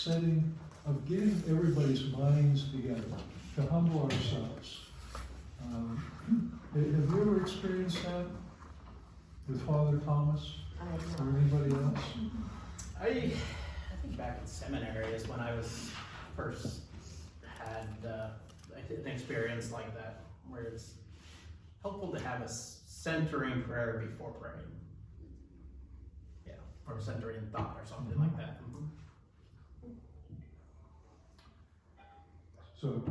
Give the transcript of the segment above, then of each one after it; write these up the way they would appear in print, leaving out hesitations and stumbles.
setting of getting everybody's minds together to humble ourselves. Have you ever experienced that with Father Thomas or anybody else? I think back in seminary is when I was first had an experience like that, where it's helpful to have a centering prayer before praying. Yeah, or centering thought or something like that. So,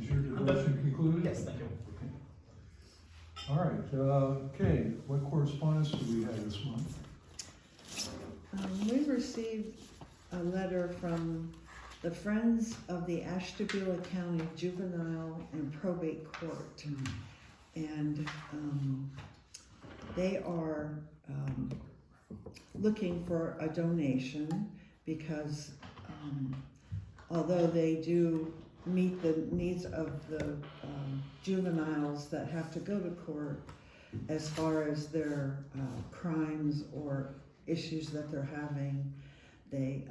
is your devotion concluded? Yes, thank you. All right, okay, what correspondence do we have this month? We received a letter from the Friends of the Ashtabula County Juvenile and Probate Court. And they are looking for a donation because although they do meet the needs of the juveniles that have to go to court as far as their crimes or issues that they're having, they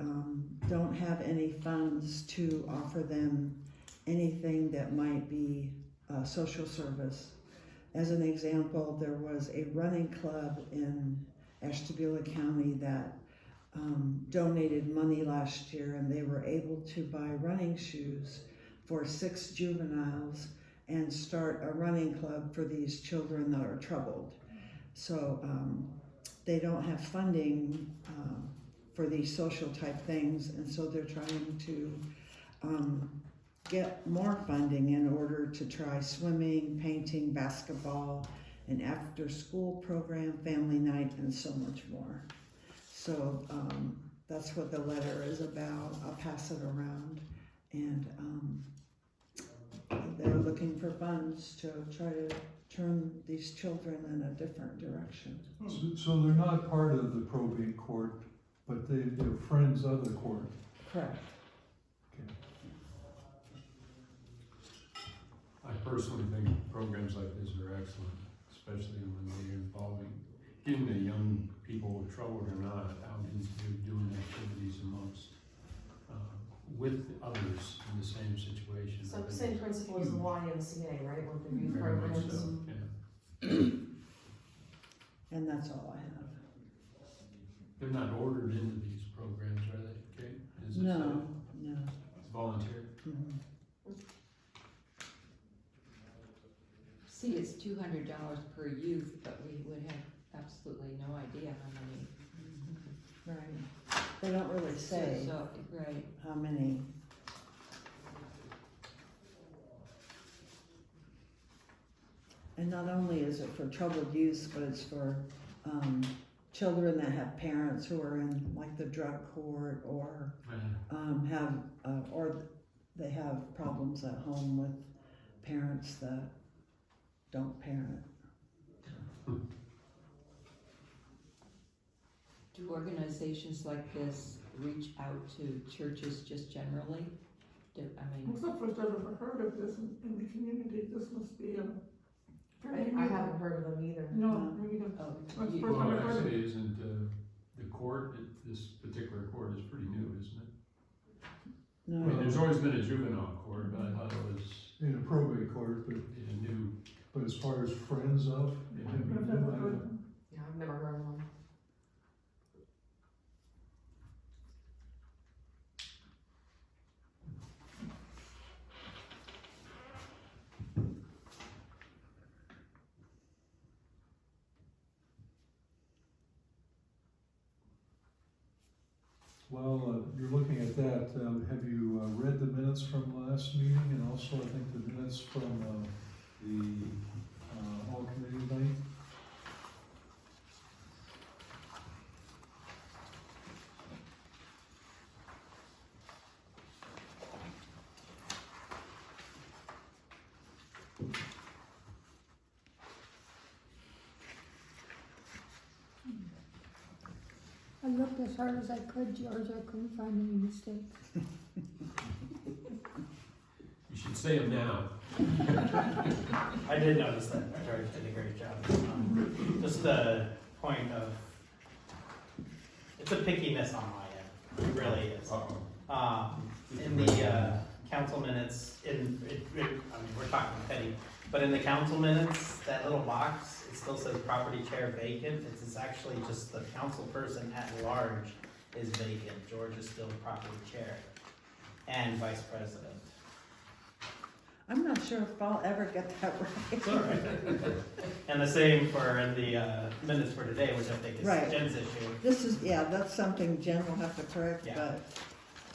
don't have any funds to offer them anything that might be social service. As an example, there was a running club in Ashtabula County that donated money last year, and they were able to buy running shoes for 6 juveniles and start a running club for these children that are troubled. So they don't have funding for these social type things, and so they're trying to get more funding in order to try swimming, painting, basketball, an after school program, family night, and so much more. So that's what the letter is about. I'll pass it around, and they're looking for funds to try to turn these children in a different direction. So they're not part of the probate court, but they're friends of the court. Correct. Okay. I personally think programs like this are excellent, especially when they're involving getting the young people troubled or not out into doing activities amongst with others in the same situation. So same principle as the YMCA, right, with the youth Very much programs? so, yeah. And that's all I have. They're not ordered into these programs, are they, Kate? Is it No, so? no. It's voluntary? Mhm. See, it's $200 per youth, but we would have absolutely no idea how many. Right. They don't really say So, right. how many. And not only is it for troubled youth, but it's for children that have parents who are in like the drug court or or they have problems at home with parents that don't parent. Do organizations like this reach out to churches just generally? It's the first I've ever heard of this in the community. This must be a fairly I new. haven't heard of them either. No, me neither. Oh, That's the you- first time Well, I've heard of it. actually, isn't the court, this particular court is pretty new, isn't it? I mean, No, there's always been a juvenile court, but I thought it was In a probate court, but a new, as far as friends of, it can be I've new, never I heard don't- of them. Yeah, I've never heard of them. Well, you're looking at that, have you read the minutes from last meeting, and also I think the minutes from the all committee night? I looked as hard as I could, George. I couldn't find any mistakes. you should say them now. I did notice that George did a great job. Just the point of, it's a pickiness on my end. It really is. Uh-oh. In the, council minutes, I mean, we're talking petty, but in the council minutes, that little box, it still says property chair vacant. It's actually just the council person at large is vacant. George is still property chair and vice president. I'm not sure if I'll ever get that right. It's all right. And the same for in the minutes for today, which I think is Right. Jen's issue. This is, yeah, that's something Jen will have to correct, Yeah. but,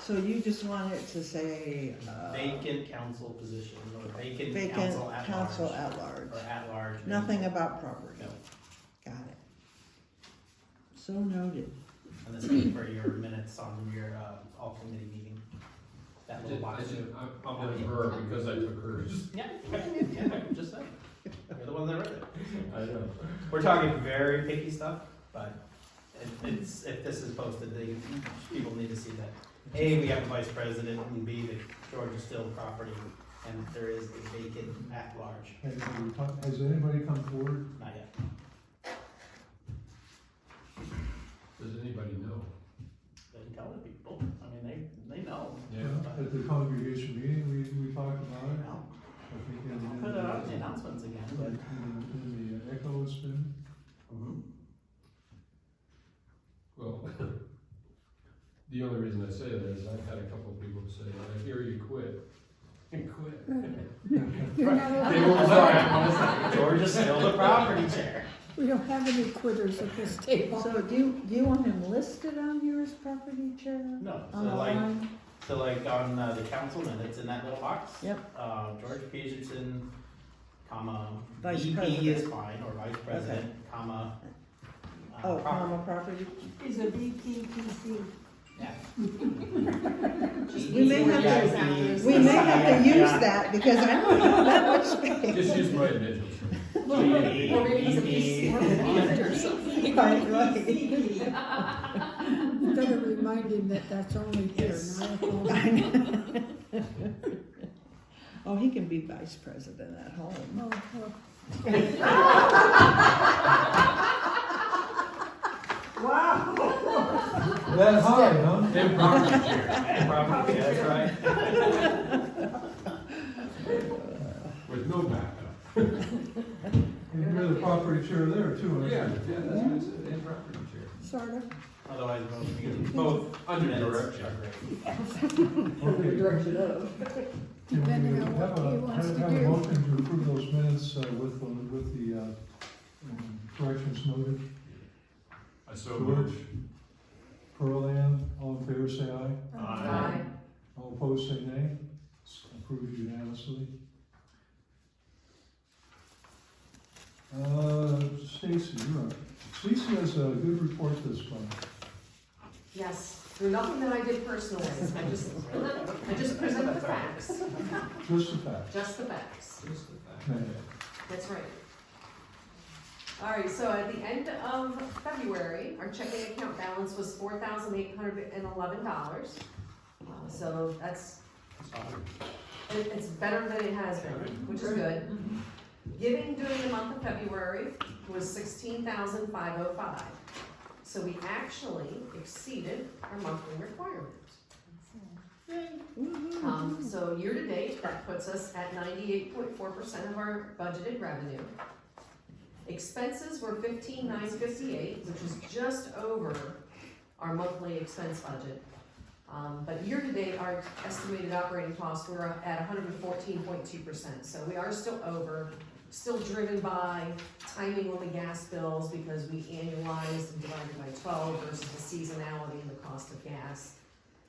so you just want it to say, Vacant council position or vacant vacant council at council large. at large. Or at large. Nothing about property. No. Got it. So noted. And the same for your minutes on your all committee meeting. That little box. I'll blame her because I took hers. Yeah, just saying. You're the one that read it. I know. We're talking very picky stuff, but if this is posted, people need to see that. A, we have a vice president, and B, that George is still property, and there is a vacant at large. Has anybody come forward? Not yet. Does anybody know? They can tell the people. I mean, they know. Yeah. At the congregation meeting, we talked about it. Well, I think I'll put it out in the announcements again, but. in the echo it's been. Well, the only reason I say that is I've had a couple of people say, I hear you quit. And quit. You're not They allowed- won't sign. George is still the property chair. We don't have any quitters at this table. So do you want him listed on here as property chair? No, so On the like, line? on the council minutes in that little box. Yep. George Peterson, comma, Vice VP is president. fine, or vice president, comma. Oh, property. comma property? He's a VPPC. Yeah. We may have GSLC. We may have to use Yeah. that because I don't have that much space. Just use my initials. Or maybe he's a piece or font or something. Right, right. You better remind him that that's only here, Yes. not at home. Oh, he can be vice president at home. Oh, well, Wow. That high, huh? And property chair. And property, that's right. With no backup. And you're the property chair there too, aren't you? Yeah, that's what I said, and property chair. sort of. Otherwise, both Under minutes direction. are great. Okay. Direction of. Can we Depending on have what he wants to have a do. motion to approve those minutes with the corrections noted? I so George, moved. Pearl Ann, all in favor say aye. Aye. All opposed say nay. It's approved unanimously. Stacy, you're up. Stacy has a good report this month. Yes, through nothing that I did personally, I just present the facts, Just a fact. just the facts. Just the fact. Man. That's right. All right, so at the end of February, our checking account balance was $4,811. So that's, it's better than it has been, which is good. Giving during the month of February was $16,505. So we actually exceeded our monthly requirement. So year to date, that puts us at 98.4% of our budgeted revenue. Expenses were $15,958, which is just over our monthly expense budget. But year to date, our estimated operating costs were at 114.2%. So we are still over, still driven by timing on the gas bills because we annualized and divided by 12 versus the seasonality and the cost of gas,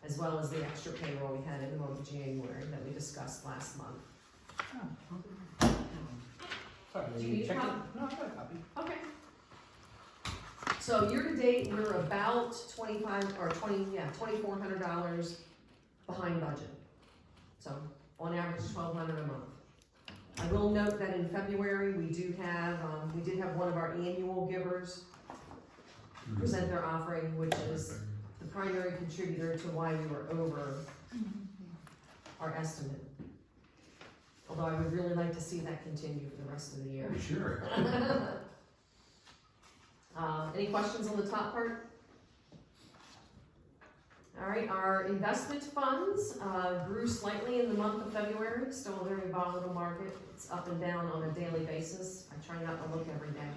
as well as the extra payroll we had in the month of January that we discussed last month. Sorry, Do you need a check it? copy? No, I've got a copy. Okay. So year to date, we're about $2,400 behind budget. So on average, $1,200 a month. I will note that in February, we did have one of our annual givers present their offering, which is the primary contributor to why we were over our estimate. Although I would really like to see that continue for the rest of the year. Sure. Any questions on the top part? All right, our investment funds grew slightly in the month of February, still a very volatile market. It's up and down on a daily basis. I try not to look every day.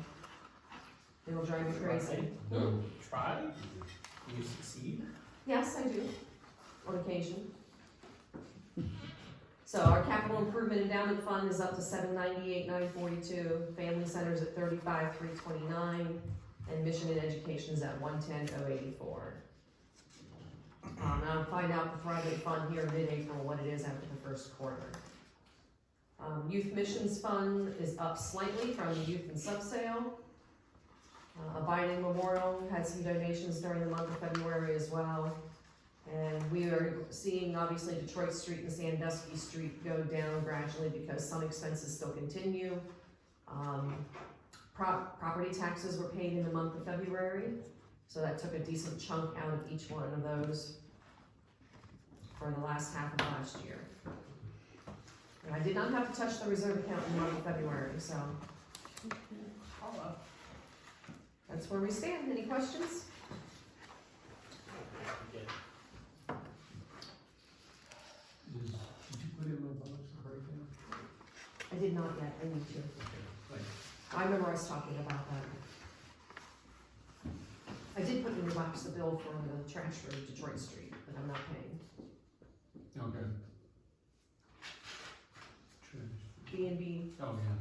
It'll drive me crazy. No. Try, you succeed. Yes, I do, on occasion. So our capital improvement endowment fund is up to $798,942, family centers at $35,329, and mission and education is at $110,084. And I'll find out the Thriving Fund here mid-April, what it is after the first quarter. Youth Missions Fund is up slightly from the youth and subsale. Abiding Memorial had some donations during the month of February as well. And we are seeing, obviously, Detroit Street and Sandusky Street go down gradually because some expenses still continue. Property taxes were paid in the month of February, so that took a decent chunk out of each one of those for the last half of last year. And I did not have to touch the reserve account in the month of February, so that's where we stand. Any questions? Did you put in my box the breakdown? I did not yet, I need to. Thanks. I remember us talking about that. I did put in the box the bill for the trash for Detroit Street, but I'm not paying. Okay. B&B Oh, yeah.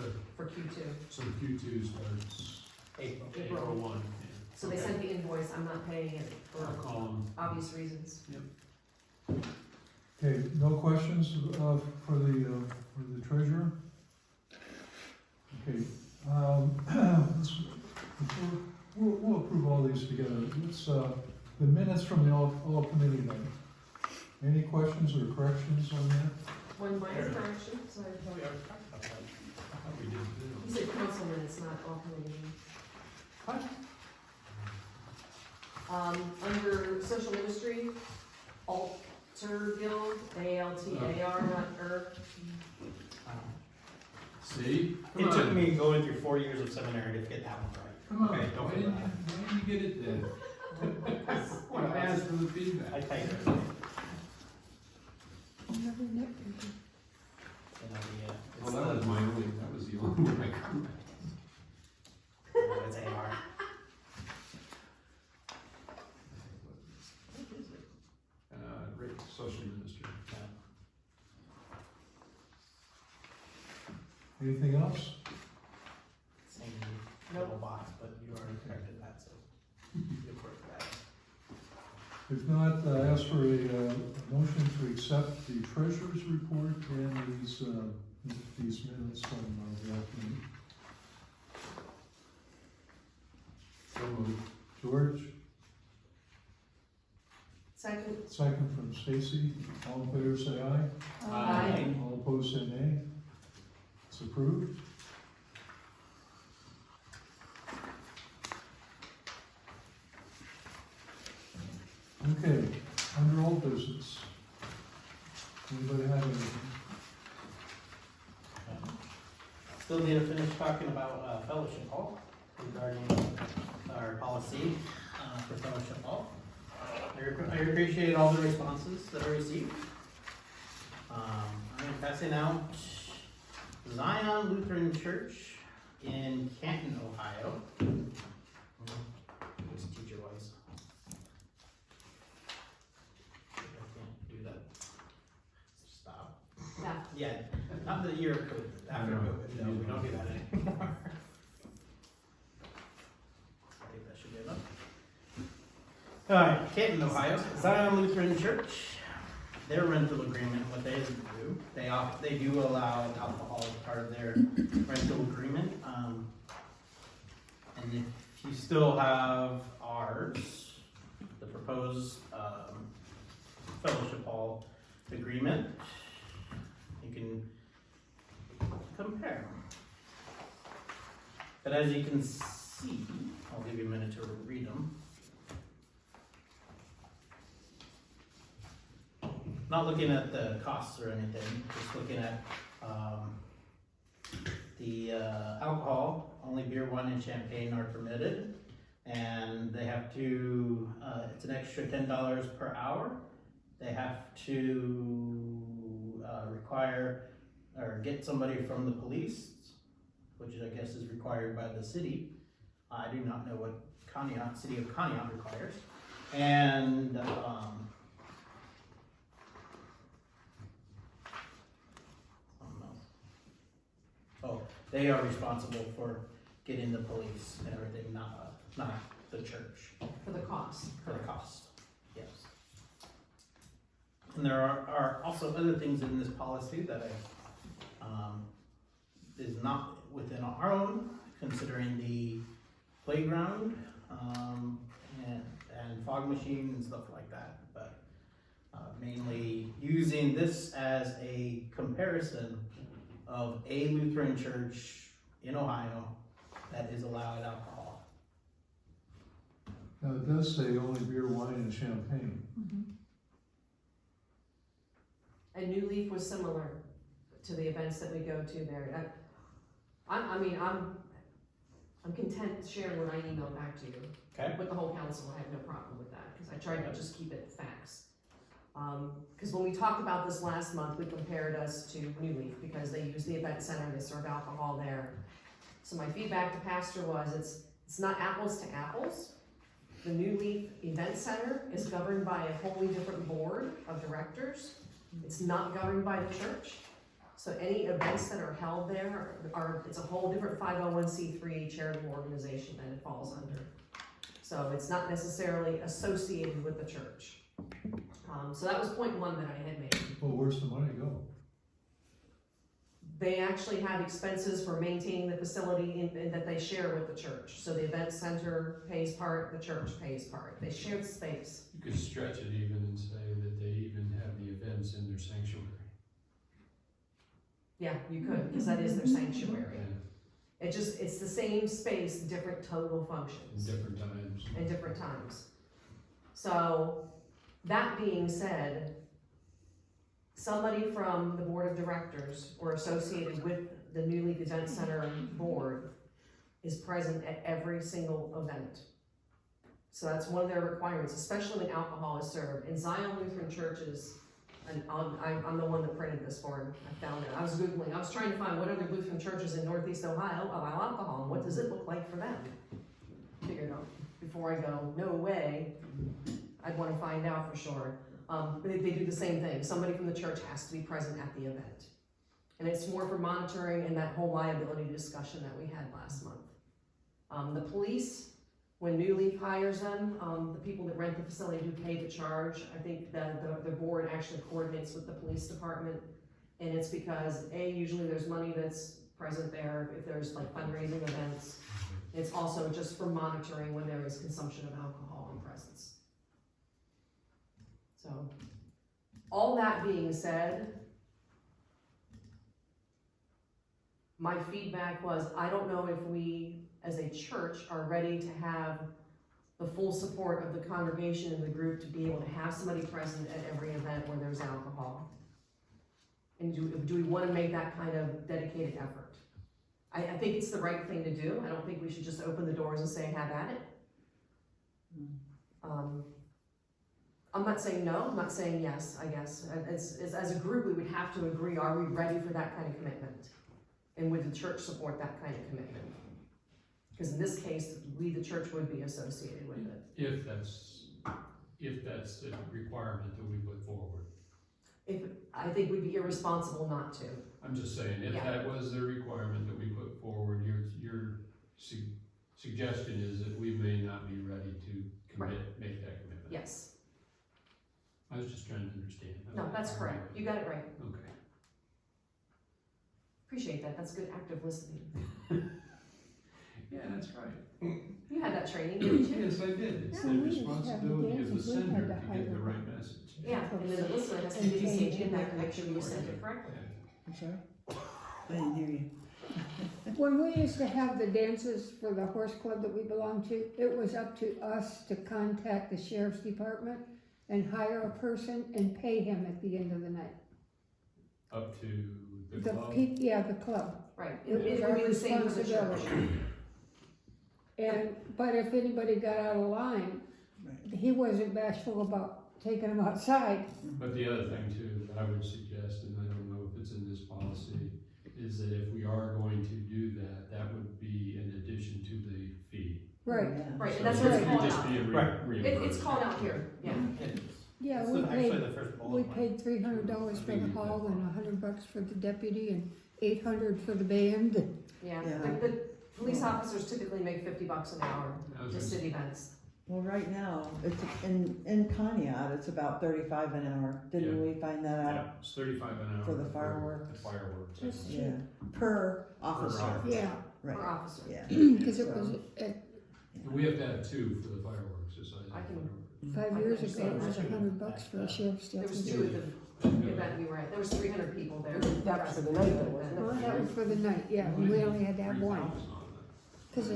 Good. for Q2. So Q2 starts April. April. 1. Yeah. So they sent the invoice, I'm not paying it I'll for call them. obvious reasons. Okay, no questions for the treasurer? Okay, we'll approve all these together. Let's, the minutes from the all committee night. Any questions or corrections on that? One minor correction, sorry. We already talked about that. I thought we did You too. said council minutes, not all committee. What? Under social ministry, Altar Guild, ALTAR, not ER. See? Come It took on. me going through 4 years of seminary to get that one right. Come on. Okay, don't Why feel didn't bad. you get it then? Want to ask for the I feedback? typed it. Never nitpicky. Well, that was my only, that was the only one I could. It's AR. Right, social minister. Anything else? Same little box, but you already corrected that, so good work, guys. If not, ask for a motion to accept the treasurer's report and these minutes from the afternoon. So moved. George, Second. second from Stacy. All in favor, say aye. Aye. All opposed, say nay. It's approved. Okay, under old business. Anybody have anything? Still need to finish talking about fellowship hall regarding our policy for fellowship hall. I appreciate all the responses that I received. I'm passing out Zion Lutheran Church in Canton, Ohio. It's teacher-wise. I can't do that. Stop. Yeah. Yeah, not the year of COVID, after COVID, no, we don't do that anymore. I think that should be enough. Alright, Canton, Ohio, Zion Lutheran Church, their rental agreement, what they do, they do allow alcohol as part of their rental agreement. And if you still have ours, the proposed, fellowship hall agreement, you can compare. But as you can see, I'll give you a minute to read them. Not looking at the costs or anything, just looking at the alcohol, only beer, wine, and champagne are permitted. and they have to, it's an extra $10 per hour. They have to require or get somebody from the police, which I guess is required by the city. I do not know what city of Conneaut requires. And oh, they are responsible for getting the police and everything, not the church. For the cost. For the cost, yes. And there are also other things in this policy that is not within our own, considering the playground, and fog machine and stuff like that, but mainly using this as a comparison of a Lutheran church in Ohio that is allowed alcohol. Now, it does say only beer, wine, and champagne. And New Leaf was similar to the events that we go to there. I'm content sharing what I emailed back to you. Okay. With the whole council, I have no problem with that, because I tried to just keep it facts. Because when we talked about this last month, we compared us to New Leaf, because they use the event center, they serve alcohol there. So my feedback to Pastor was, it's not apples to apples. The New Leaf Event Center is governed by a wholly different board of directors. It's not governed by the church. So any events that are held there it's a whole different 501c3 charitable organization that it falls under. So it's not necessarily associated with the church. So that was point one that I had made. Well, where's the money go? They actually have expenses for maintaining the facility that they share with the church. So the event center pays part, the church pays part. They share the space. You could stretch it even and say that they even have the events in their sanctuary. Yeah, you could, because that is their sanctuary. Yeah, It's the same space, different total in functions. different times. And different times. So, that being said, somebody from the board of directors or associated with the New Leaf Event Center board is present at every single event. So that's one of their requirements, especially when alcohol is served. In Zion Lutheran churches, and I'm the one that printed this for him. I found it. I was Googling. I was trying to find what other Lutheran churches in Northeast Ohio allow alcohol, and what does it look like for them? Figured out before I go, no way, I'd want to find out for sure. But they do the same thing. Somebody from the church has to be present at the event. And it's more for monitoring and that whole liability discussion that we had last month. The police, when New Leaf hires them, the people that rent the facility do pay the charge. I think that the board actually coordinates with the police department. And it's because usually there's money that's present there if there's like fundraising events. It's also just for monitoring when there is consumption of alcohol and presence. So, all that being said, my feedback was, I don't know if we, as a church, are ready to have the full support of the congregation and the group to be able to have somebody present at every event where there's alcohol. And do we want to make that kind of dedicated effort? I think it's the right thing to do. I don't think we should just open the doors and say, have at it. I'm not saying no, I'm not saying yes, I guess. It's, as a group, we would have to agree, are we ready for that kind of commitment? And would the church support that kind of commitment? Because in this case, we, the church, would be associated with it. If that's a requirement that we put forward. I think we'd be irresponsible not to. I'm just saying, if Yeah. that was the requirement that we put forward, your suggestion is that we may not be ready to make that commitment. Yes. I was just trying to understand. No, that's correct. You got it right. Okay. Appreciate that. That's good active listening. Yeah, that's right. You had that training, didn't you? Yes, I did. It's Yeah, the we just have responsibility of the dances. We had sender to to hire get the them. right message. Yeah, and then the listener has to And do the same change thing it. back to make sure you send it correctly. I'm sorry? I didn't hear you. When we used to have the dances for the horse club that we belonged to, it was up to us to contact the sheriff's department and hire a person and pay him at the end of the night. Up to the club. The club. Right. It was It our would be the same for the church. responsibility. but if anybody got out of line, Right. he wasn't bashful about taking them outside. But the other thing too, that I would suggest, and I don't know if it's in this policy, is that if we are going to do that, that would be in addition to the fee. Right, Yeah. Right, So and that's it what it's would called just out. be a Right. reimbursement. It's called out here, yeah. yeah, It's we actually paid, the first bullet we point. paid $300 for the hall and $100 for the deputy and $800 for the band. Yeah, Yeah. the police officers typically make $50 an hour I was to gonna city events. Well, right now, it's in Conneaut, it's about 35 an hour. Didn't we find that out? Yeah, it's 35 an hour. For the fireworks. The fireworks. That's Yeah, per officer, officer. Yeah, right, Per officer. yeah. because it was, We have to have two for the fireworks, besides I the can- fireworks. 5 years ago, it was $100 for a sheriff's There was deputy. two at the event we were at, there was 300 people there. That was for the night though, wasn't Well, that was for the night, yeah, we only had to have one, 3,000 on because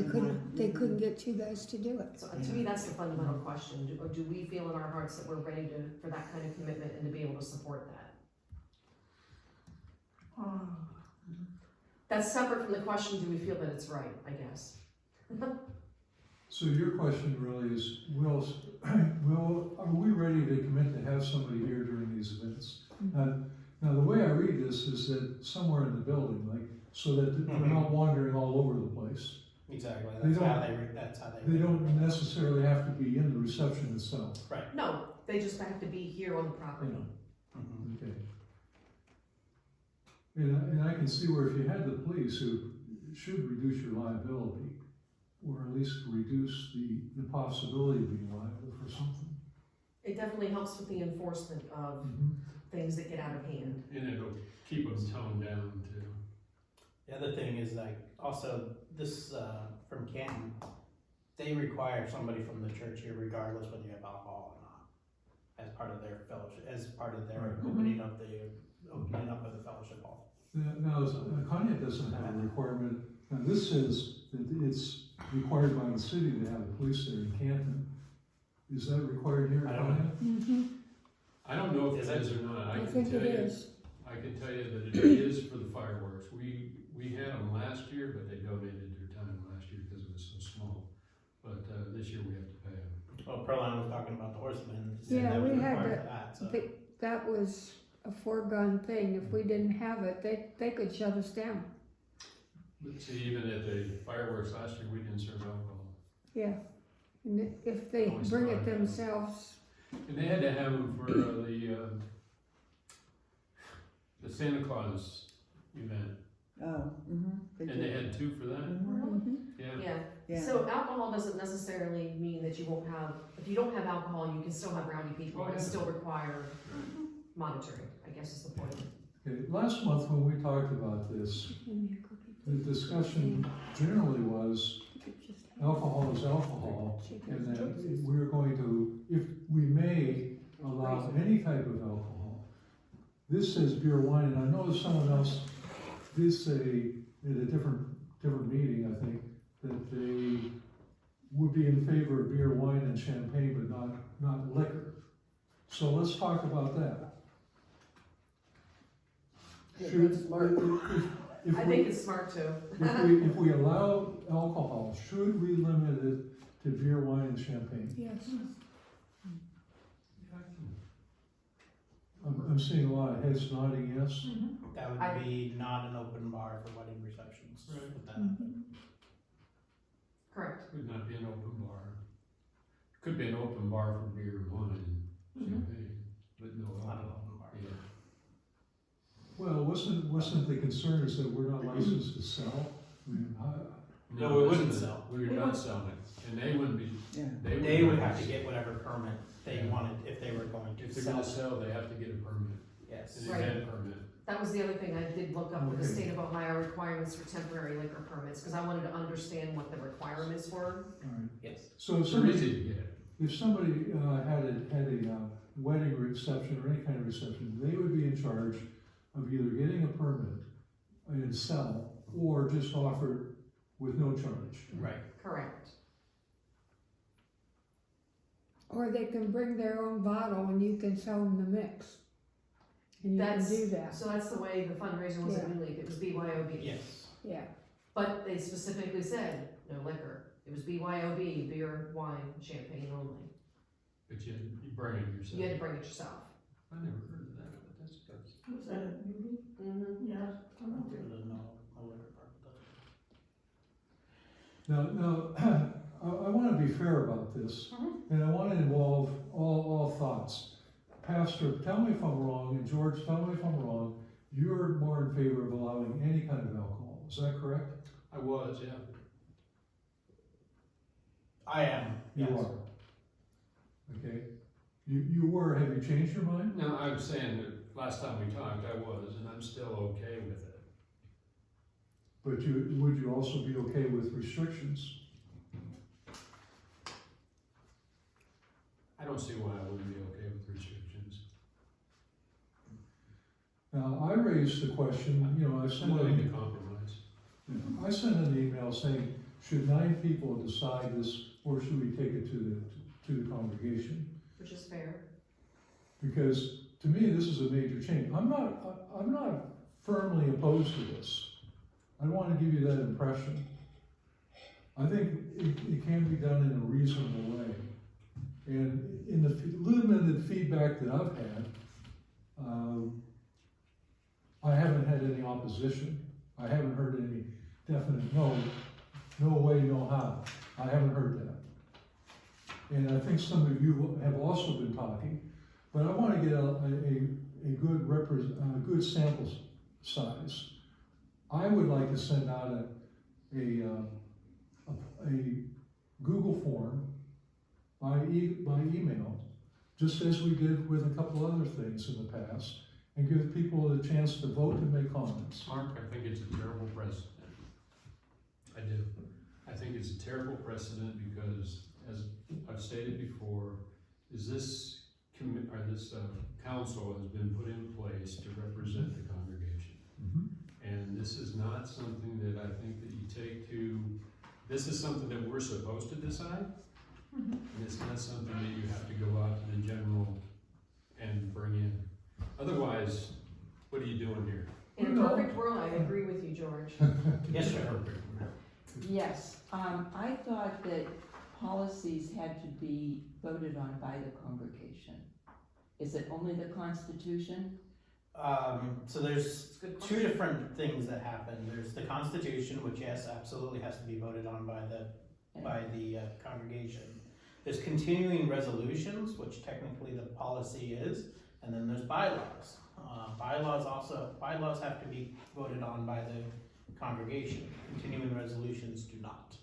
they couldn't get two guys to do it. So to me, that's the fundamental question, do we feel in our hearts that we're ready for that kind of commitment and to be able to support that? That's separate from the question, do we feel that it's right, I guess? So your question really is, are we ready to commit to have somebody here during these events? Now, the way I read this is that somewhere in the building, like, so that they're not wandering all over the place. Exactly, They that's how don't- that's how they. They don't necessarily have to be in the reception itself. No, they just have to be here on the property. Mhm. Okay. And I can see where if you had the police, who should reduce your liability, or at least reduce the possibility of being liable for something. It definitely helps with the enforcement of things that get out of hand. And it'll keep them toned down too. The other thing is like, also, this, from Canton, they require somebody from the church here regardless whether you have alcohol or not, as part of their fellowship, as part of their Right. opening up of the fellowship hall. Now, Conneaut doesn't have a requirement, now this says that it's required by the city to have a police there in Canton. Is that required here in I don't know. Conneaut? Mm-hmm. I don't know if Is it it? is or not. I can think tell it you- is. I can tell you that it is for the fireworks. We had them last year, but they donated their time last year because it was so small. But this year we have to pay them. Well, Perline was talking about the horsemen, said Yeah, that was we had required to- for that, so. That was a foregone thing, if we didn't have it, they could shut us down. But see, even at the fireworks last year, we didn't serve alcohol. Yeah, and if they Always bring it thought that. themselves, And they had to have them for the Santa Claus event. Oh, And they had two for that? mhm. Yeah. Yeah, yeah. so alcohol doesn't necessarily mean that you won't have, if you don't have alcohol, you can still have rowdy people Oh, and yeah. still require monitoring, I guess is the point. Okay, last month when we talked about this, Give me a cookie. the discussion generally was Just- alcohol is alcohol, She and has that choices. we're going to, if we may allow any type of alcohol. This says beer, wine, and I know someone else did say at a different meeting, I think, that they would be in favor of beer, wine, and champagne, but not liquor. So let's talk about that. Should, if I think it's smart too. if we allow alcohol, should we limit it to beer, wine, and champagne? Yes, I'm seeing a lot of heads nodding yes. That I- would be not an open bar for wedding receptions. Right. with that. mhm. Correct. Could not be an open bar. Could be an open bar for beer and wine and champagne, but no Not an alcohol. open bar. Yeah. Well, wasn't the concern is that we're not licensed to sell? I mean, No, we wouldn't that's the- sell. We would not sell it, and they wouldn't be, Yeah. They would have to not- get whatever permit they Yeah. wanted if they were going to If they're sell. gonna sell, they have to get a permit, Yes. an Right. event permit. That was the other thing I did look up with the Okay. state of Ohio requirements for temporary liquor permits, because I wanted to understand what the requirements were. all right. Yes. So if They're somebody, easy to get. if somebody had a wedding reception or any kind of reception, they would be in charge of either getting a permit and sell, or just offer it with no charge. Right. Correct. Or they can bring their own bottle and you can sell them the mix. And you can That's, do that, so that's the way the fundraiser was at New Leaf, it was BYOB. Yes. yeah. But they specifically said, no liquor. It was BYOB, beer, wine, champagne only. But you bring it yourself. You had to bring it yourself. I never heard of that, but that's good. Was that a movie? Mm-hmm. Yeah. I don't think- There's no liquor part, but Now, I want to be fair about this, and I want to involve all thoughts. Pastor, tell me if I'm wrong, and George, tell me if I'm wrong. You're more in favor of allowing any kind of alcohol, is that correct? I was, yeah. I am, You yes. are. Okay. You were, have you changed your mind? No, I'm saying that last time we talked, I was, and I'm still okay with it. But would you also be okay with restrictions? I don't see why I wouldn't be okay with restrictions. Now, I raised the question, I'm willing to compromise. I sent an email saying, should 9 people decide this, or should we take it to the congregation? Which is fair. Because to me, this is a major change. I'm not firmly opposed to this. I don't want to give you that impression. I think it can be done in a reasonable way. And in the limited feedback that I've had, I haven't had any opposition. I haven't heard any definite no way, no how. I haven't heard that. And I think some of you have also been talking, but I want to get a good sample size. I would like to send out a Google form by email, just as we did with a couple other things in the past, and give people a chance to vote and make comments. Mark, I think it's a terrible precedent. I do. I think it's a terrible precedent because, as I've stated before, this council has been put in place to represent the congregation. Mm-hmm. And this is not something that I think that you take to, this is something that we're supposed to decide. And it's not something that you have to go out to the general and bring in. Otherwise, what are you doing here? In a perfect world, I agree with you, George. Yes, sir. Yes, I thought that policies had to be voted on by the congregation. Is it only the Constitution? So there's two different things that happen. There's the Constitution, which yes, absolutely has to be voted on by the congregation. There's continuing resolutions, which technically the policy is, and then there's bylaws. Bylaws have to be voted on by the congregation. Continuing resolutions do not.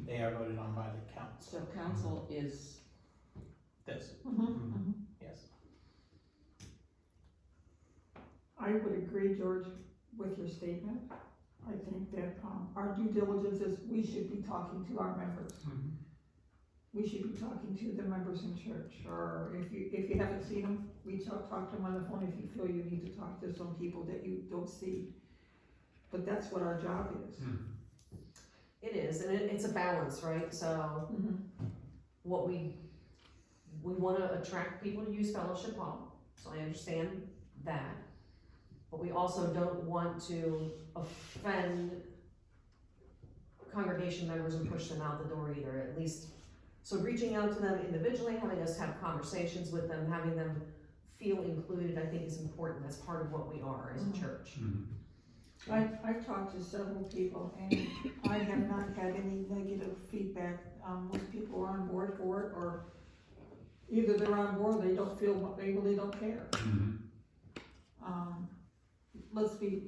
They are voted on by the council. So council is, This, Mhm. yes. I would agree, George, with your statement. I think that our due diligence is we should be talking to our members. We should be talking to the members in church, or if you haven't seen them, reach out, talk to them on the phone if you feel you need to talk to some people that you don't see. But that's what our job is. It is, and it's a balance, right? So what we want to attract people to use Fellowship Hall, so I understand that. But we also don't want to offend congregation members and push them out the door either, at least. So reaching out to them individually, having us have conversations with them, having them feel included, I think is important. That's part of what we are as a church. I've talked to several people and I have not had any negative feedback. Most people are on board for it, or either they're on board, they don't feel, they really don't care. Let's be,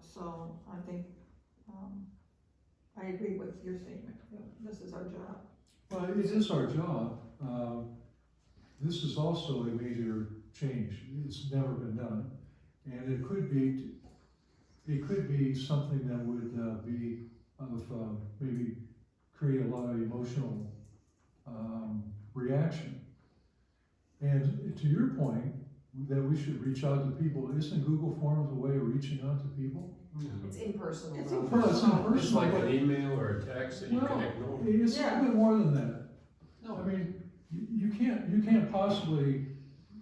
so I think, I agree with your statement. This is our job. Well, it is our job. This is also a major change. It's never been done. And it could be something that would be of maybe create a lot of emotional reaction. And to your point, that we should reach out to people, isn't Google Forms a way of reaching out to people? It's impersonal. It's though. Well, it's not It's like personal, an email or a text that you can ignore. but it's a Yeah. little bit more than that. I mean, you can't possibly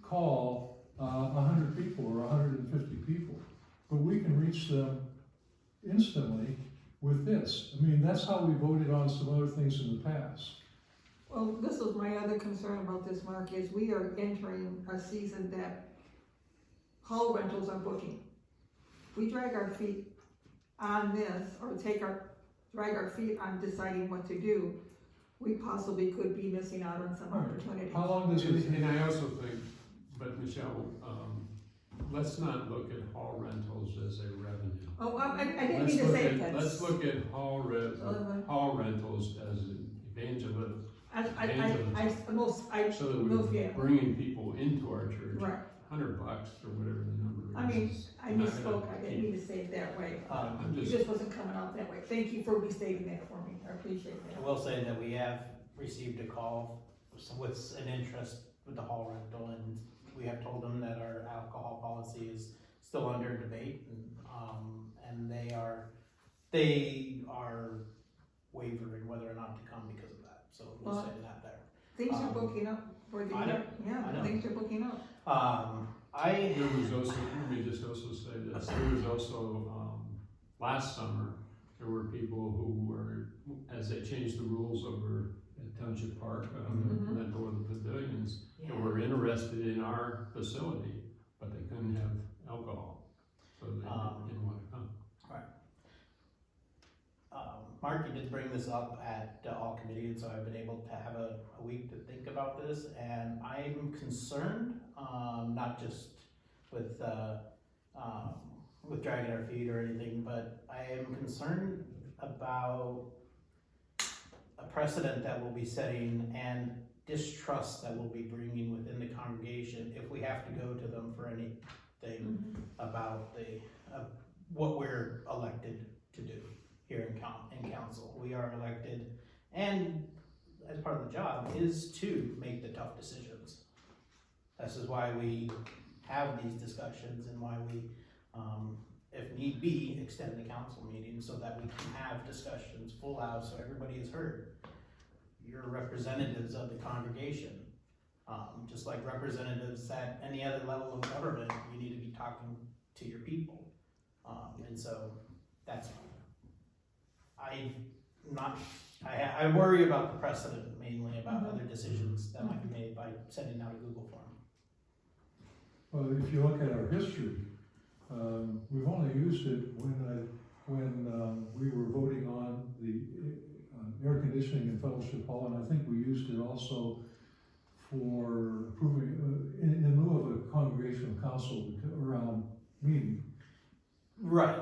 call 100 people or 150 people, but we can reach them instantly with this. I mean, that's how we voted on some other things in the past. Well, this was my other concern about this, Mark, is we are entering a season that hall rentals are booking. We drag our feet on this, or drag our feet on deciding what to do, we possibly could be missing out on some Right. opportunities. How long does it? And I also think, but Michelle, let's not look at hall rentals as a revenue. Oh, I didn't Let's mean to look say at- that. Let's look at hall rentals as an evangelist, so that yeah. we're bringing people into our church. Right, $100 or whatever the number is. I mean, I not misspoke, gonna I didn't mean to say it that way. I'm It just, just wasn't coming out that way. Thank you for restating that for me, I appreciate I that. will say that we have received a call with an interest with the hall rental, and we have told them that our alcohol policy is still under debate, and they are wavering whether or not to come because of that, so we'll Well, say that there. Things are booking up for the I know, year, I yeah, know. things are booking up. there was also, let me just also say this, there was also, last summer, there were people who were, as they changed the rules over at Township Park, Mhm. the rental of the pavilions, that were interested in our facility, but they couldn't have alcohol, so they didn't want to come. Mark, you did bring this up at all committee, and so I've been able to have a week to think about this, and I'm concerned, not just with dragging our feet or anything, but I am concerned about a precedent that we'll be setting and distrust that we'll be bringing within the congregation if we have to go to them for anything about what we're elected to do here in council. We are elected, and as part of the job is to make the tough decisions. This is why we have these discussions and why we, if need be, extend the council meeting so that we can have discussions full out so everybody is heard. You're representatives of the congregation, just like representatives at any other level of government. You need to be talking to your people, and so that's. I worry about the precedent, mainly about other decisions that might be made by sending out a Google form. Well, if you look at our history, we've only used it when we were voting on the air conditioning in Fellowship Hall, and I think we used it also for approving, in lieu of a congregational council around meeting. Right.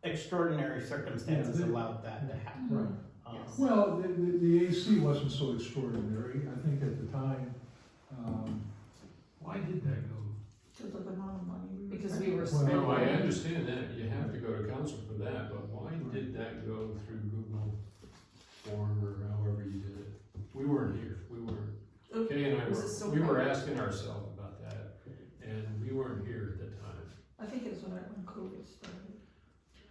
Extraordinary circumstances Yeah, allowed that to happen. Right. Yes. Well, the AC wasn't so extraordinary. I think at the time, Why did that go? Because of the amount of money we were Because we spending. were Well, spending. No, I understand that, you have to go to council for that, but why did that go through Google Form or however you did it? We weren't here, Kay and I Was it still we were private? asking ourselves about that, and we weren't here at the time. I think it's when COVID started.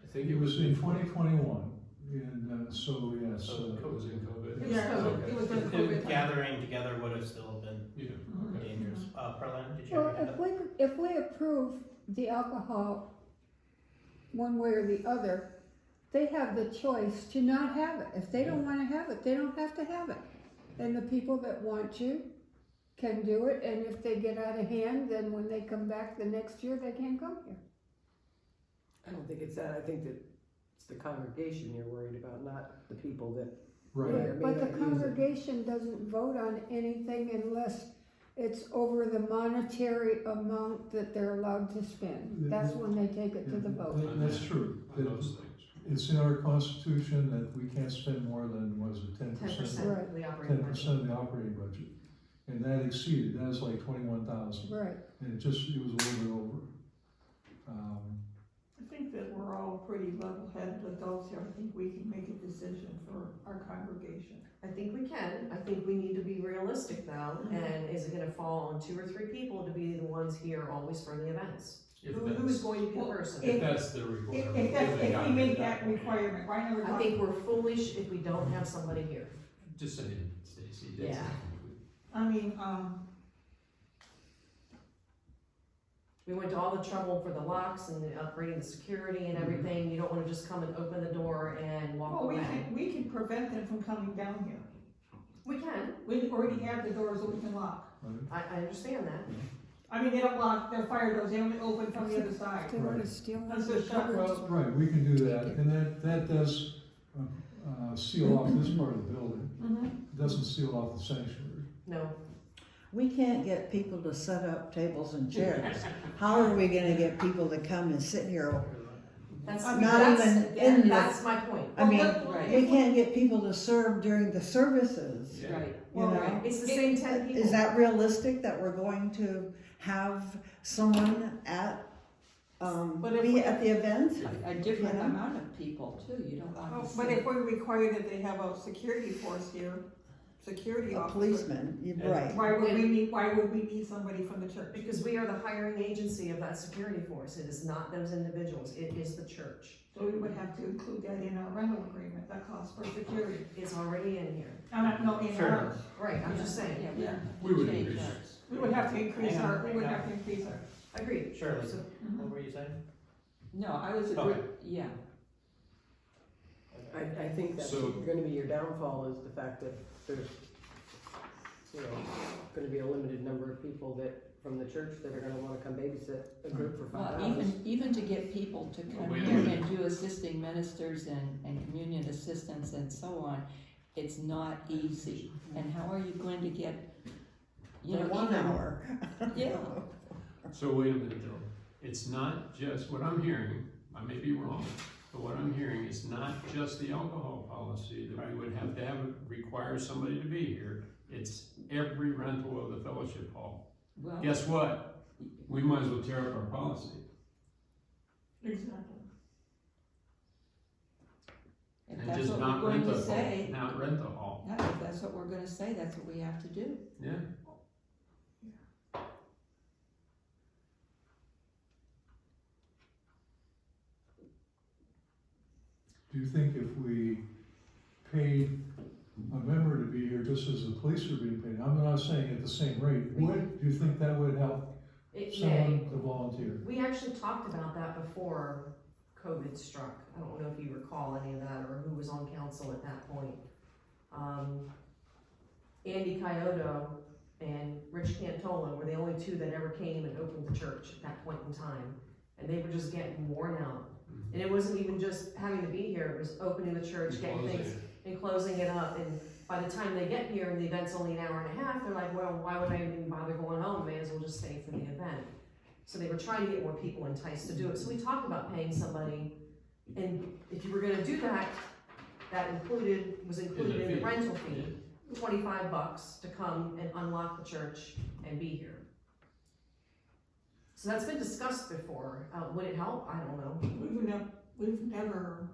I think it was in 2021, and so yes. So It was in COVID. It was Yeah, COVID. it was during If COVID time. gathering together would have still been Yeah, Mhm. okay. dangerous. Perlin, did you Well, have any? if we approve the alcohol one way or the other, they have the choice to not have it. If they don't wanna have it, they don't have to have it. And the people that want to can do it, and if they get out of hand, then when they come back the next year, they can't come here. I don't think it's that, I think that it's the congregation you're worried about, not the people that, Right. Yeah, may But the not use it. congregation doesn't vote on anything unless it's over the monetary amount that they're allowed to spend. That's when they take it to the vote. That's true. On those things. It's in our constitution that we can't spend more than, what is it, 10%? 10% Right. of the operating budget. 10% of the operating budget. And that exceeded, that was like 21,000. Right. And it was a little bit over. I think that we're all pretty level-headed adults here. I think we can make a decision for our congregation. I think we can. I think we need to be realistic though, Mhm. and is it gonna fall on 2 or 3 people to be the ones here always for the events? If Who's that's, going to be the Well, person? if that's the requirement. If we make that requirement, why never I talk? think we're foolish if we don't have somebody here. Just saying, Stacy. that's- Yeah. I mean, We went to all the trouble for the locks and the upgrading the security and everything. You don't wanna just come and open the door and walk Well, away. we can prevent them from coming down here. We can, We already have the doors that we can lock. Right? I understand that. I mean, they don't lock their fire doors, they only open from the other side. They wanna steal That's the their shut. Well, right, we can do that, and that does seal off this part of the building. Mhm. It doesn't seal off the sanctuary. No, We can't get people to set up tables and chairs. How are we gonna get people to come and sit here? that's, Not that's, even in the- that's my point. I mean, Right. we can't get people to serve during the services, you Right. know? It's the same 10 people. Is that realistic that we're going to have someone at, But if be we- at the event? A different Yeah. amount of people too, you don't want to But see. if we require that they have a security force here, security A officer. policeman, right. Why would we need somebody from the church? Because we are the hiring agency of that security force. It is not those individuals. It is the church. So we would have to include that in our rental agreement, that cost for security. It's already in here. No, in Sure. ours. Right, I'm just saying. Yeah, Yeah. We would change increase. ours. We would have to increase Hang on, our, we would hang on. have to increase our. Agreed. Shirley, So, what were you saying? No, I was Okay. yeah. I think that's So- gonna be your downfall is the fact that there's, you know, gonna be a limited number of people that, from the church that are gonna wanna come babysit a group for Well, $5. even to get people to come Wait a here minute. and do assisting ministers and communion assistance and so on, it's not easy. And how are you going to get, you For know, 1 even- hour. Yeah. So wait a minute though, it's not just, what I'm hearing, I may be wrong, but what I'm hearing is not just the alcohol policy that we would have to have, require somebody to be here. It's every rental of the fellowship hall. Well, Guess what? We might as well tear up our policy. Exactly. if And that's just what not we're going rent to the hall, say, not rent the hall, no, if that's what we're gonna say, that's what we have to do. yeah. Do you think if we paid a member to be here just as the police are being paid, I'm not saying at the same rate, do you think that would help it may. someone to volunteer? We actually talked about that before COVID struck. I don't know if you recall any of that or who was on council at that point. Andy Coyote and Rich Cantola were the only two that ever came and opened the church at that point in time. And they were just getting worn out. And it wasn't even just having to be here, it was opening the church, getting Closing things, it. and closing it up. And by the time they get here and the event's only an hour and a half, they're like, well, why would I even bother going home? May as well just stay for the event. So they were trying to get more people enticed to do it. So we talked about paying somebody, and if you were gonna do that, that was included in the fee. rental fee, $25 to come and unlock the church and be here. So that's been discussed before. Would it help? I don't know. We've never,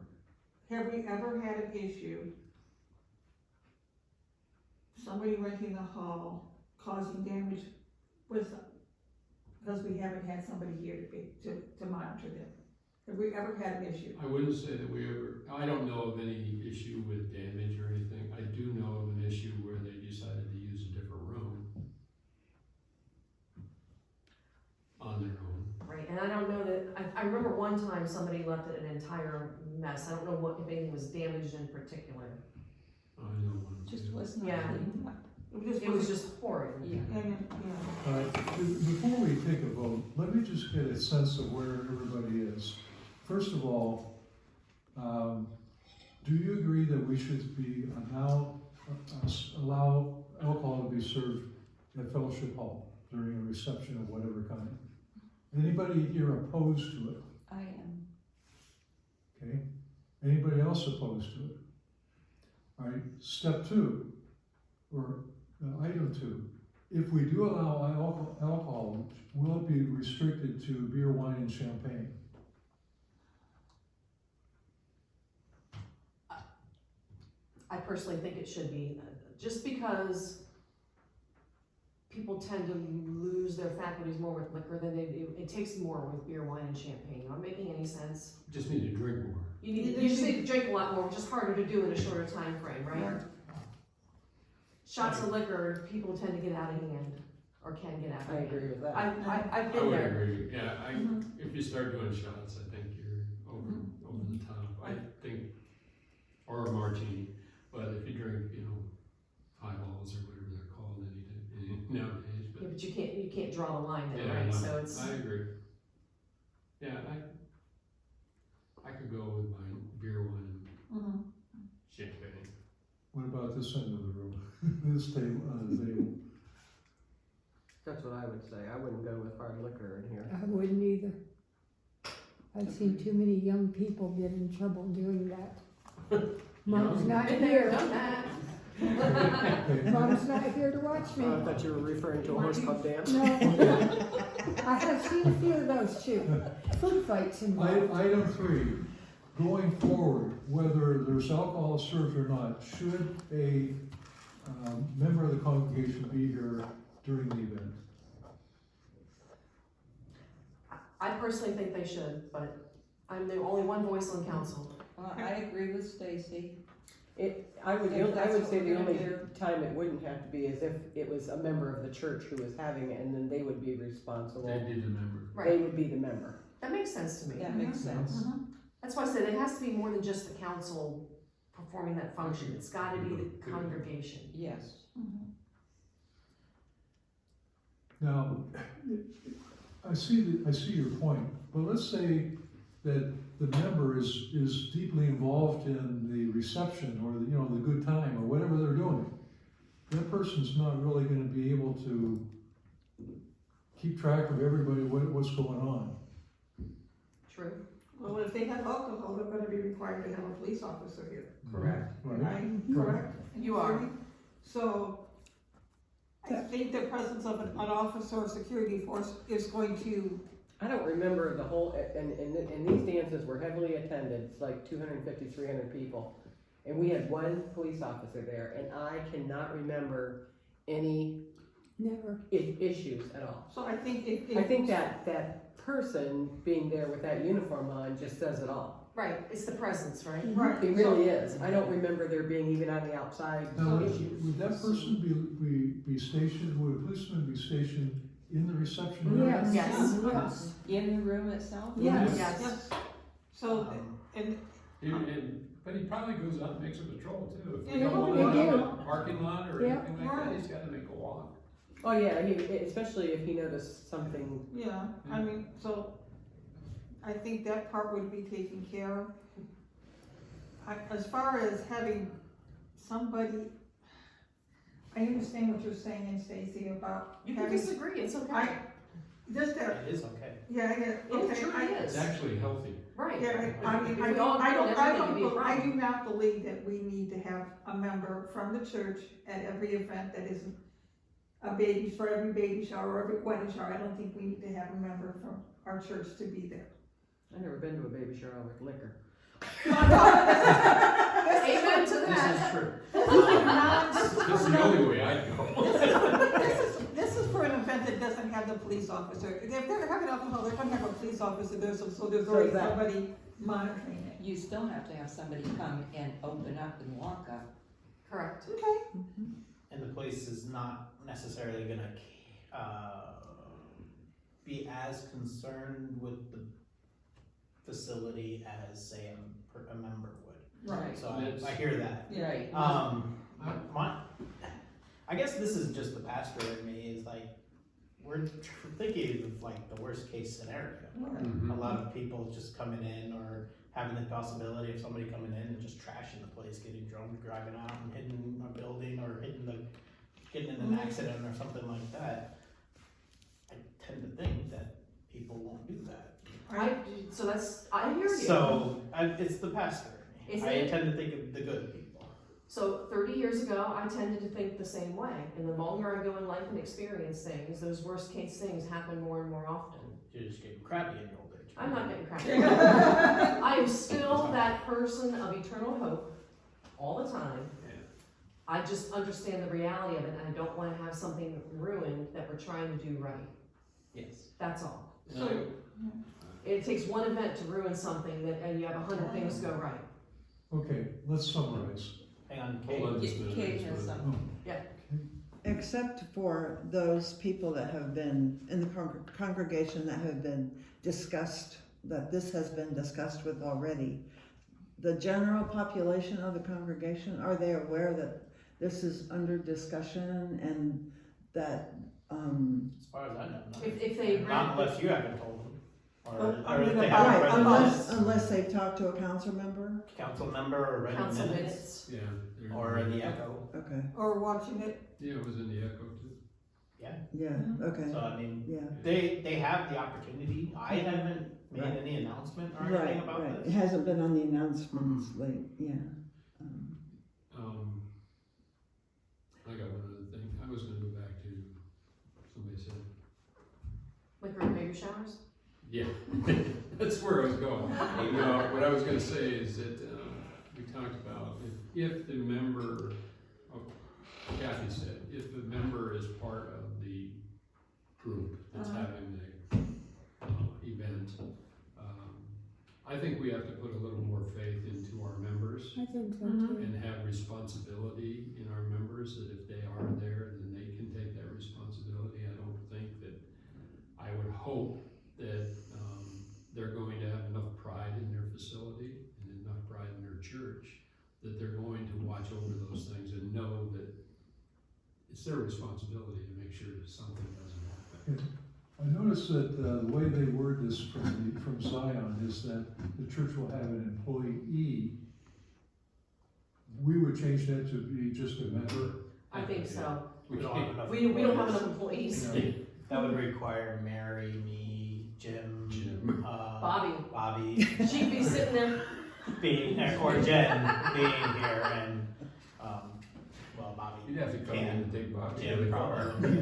have we ever had an issue? Somebody renting the hall causing damage because we haven't had somebody here to monitor them. Have we ever had an issue? I wouldn't say that we ever, I don't know of any issue with damage or anything. I do know of an issue where they decided to use a different room on their own. Right, and I don't know that, I remember one time somebody left it an entire mess. I don't know if anything was damaged in particular. I know one. Just too. was not Yeah. clean. It was just horrid. Yeah. All right, before we take a vote, let me just get a sense of where everybody is. First of all, do you agree that we should be allow alcohol to be served at Fellowship Hall during a reception of whatever kind? Anybody here opposed to it? I am. Okay, anybody else opposed to it? All right, step 2, or item 2, if we do allow alcohol, will it be restricted to beer, wine, and champagne? I personally think it should be, just because people tend to lose their faculties more with liquor than they do. It takes more with beer, wine, and champagne. Am I making any sense? Just need to drink more. You just need to drink a lot more, which is harder to do in a shorter time frame, right? Shots of liquor, people tend to get out of hand. or can get I apprehended. agree with that. I've I been would there. agree, yeah, if you start doing shots, I think you're over the top. I think, or a martini, but if you drink, highballs or whatever they're called nowadays, Yeah, but. but you can't draw the line there, Yeah, right? no, So it's, I agree. Yeah, I could go with my beer, wine, and champagne. What about this end of the room, this table, the table? That's what I would say. I wouldn't go with hard liquor in here. I wouldn't either. I've seen too many young people get in trouble doing that. Mom's not been there, here. done that. Okay, Mom's not here to watch me. I thought you were referring to a horse club dance. No. I have seen a few of those too. Food fights involved. Item 3, going forward, whether there's alcohol served or not, should a member of the congregation be here during the event? I personally think they should, but I'm the only one voice on council. I agree with Stacy. I would If that's what say we're the gonna only do. time it wouldn't have to be is if it was a member of the church who was having it, and then they would be responsible. They'd be the member. They Right, would be the member. that makes sense to me. That makes sense. That's why I said it has to be more than just the council performing that function. It's gotta be the congregation. Yes. Now, I see your point, but let's say that the member is deeply involved in the reception or the good time or whatever they're doing. That person's not really gonna be able to keep track of everybody, what's going on. True. Well, if they have alcohol, they're gonna be required to have a police officer here, correct? Right. Right, correct? You are. So, I think the presence of an officer or security force is going to, I don't remember the whole, and these dances were heavily attended, it's like 250, 300 people. And we had one police officer there, and I cannot remember any Never. issues at all. so I think if. I think that person being there with that uniform on just says it all. Right, it's the presence, right? Right. It really is. I don't remember there being even on the outside Now, issues. would that person be stationed, would a policeman be stationed in the reception area? Yes. Yes. Yes. In the room itself? Yes. Yes. So, and, But he probably goes out and makes a patrol too. If Yeah, we don't want they to do. have a parking lot or Yeah. anything like that, he's gotta make a walk. Oh yeah, especially if he noticed something. yeah, I mean, so, I think that part would be taken care of. As far as having somebody, I understand what you're saying, Stacy, about You can having, disagree, it's okay. I, just that, It is okay. yeah, It okay, truly It's is, actually healthy. right. yeah, I mean, If we all agree on everything, it'd be a I problem. do not believe that we need to have a member from the church at every event that isn't for every baby shower, or every wedding shower. I don't think we need to have a member from our church to be there. I've never been to a baby shower with liquor. Amen to This that. is true. This is the only way I'd go. This is for an event that doesn't have the police officer. If they're having alcohol, they're gonna have a police officer there, so there's So already is that- somebody monitoring it. You still have to have somebody come and open up and walk up. Correct. Okay. And the police is not necessarily gonna, be as concerned with the facility as, say, a member would. Right. So I hear that. Right. I guess this is just the pastor in me, is like, we're thinking of like the worst case scenario. Mm-hmm. A lot of people just coming in, or having the possibility of somebody coming in and just trashing the place, getting drunk, driving out and hitting a building, or getting in an accident or something like that. I tend to think that people won't do that. I hear you. So, it's the pastor in me. Is I it? tend to think of the good people. So 30 years ago, I tended to think the same way. And the longer I go in life and experience things, those worst case things happen more and more often. You're just getting crappy in your old age. I'm not getting crappy. I am still that person of eternal hope all the time. Yeah. I just understand the reality of it, and I don't want to have something ruined that we're trying to do right. Yes. That's all. So, It takes one event to ruin something, and you have 100 things go right. Okay, let's summarize. Hang on, Hold on Kate. just a minute. Kate has something. Except for those people that have been in the congregation that have been discussed, that this has been discussed with already. The general population of the congregation, are they aware that this is under discussion and that, As far as I know, no. If they Not bring, unless you haven't told them. Or, Well, or if under they the- haven't right, read unless they've talked to a council member? council member or read the council minutes. minutes, Yeah. Or in the echo. Okay, Or watching it. Yeah, it was in the Echo too. Yeah. yeah, Mhm. okay, So I mean, yeah. they have the opportunity. I haven't made Right. any announcement or anything Right, about right. It this. hasn't been on the announcements late, yeah. I got one other thing. I was gonna go back to, somebody said, liquor and baby showers. yeah, that's where I was going. What I was gonna say is that, we talked about if the member, Kathy said, if the member is part of the group that's having the, event, I think we have to put a little more faith into our members I think so Mhm. too. and have responsibility in our members, that if they are there, then they can take that responsibility. I don't think that, I would hope that, they're going to have enough pride in their facility and enough pride in their church, that they're going to watch over those things and know that it's their responsibility to make sure that something doesn't happen. I noticed that the way they word this from Zion is that the church will have an employee. We would change that to be just a member. I think so. We don't have enough. We don't have enough employees. employees. That would require Mary, me, Jim, Bobby, Bobby she'd be sitting there, being, or Jen being here, and well, Bobby. You'd have to come in and take Bobby in Jim the car. probably.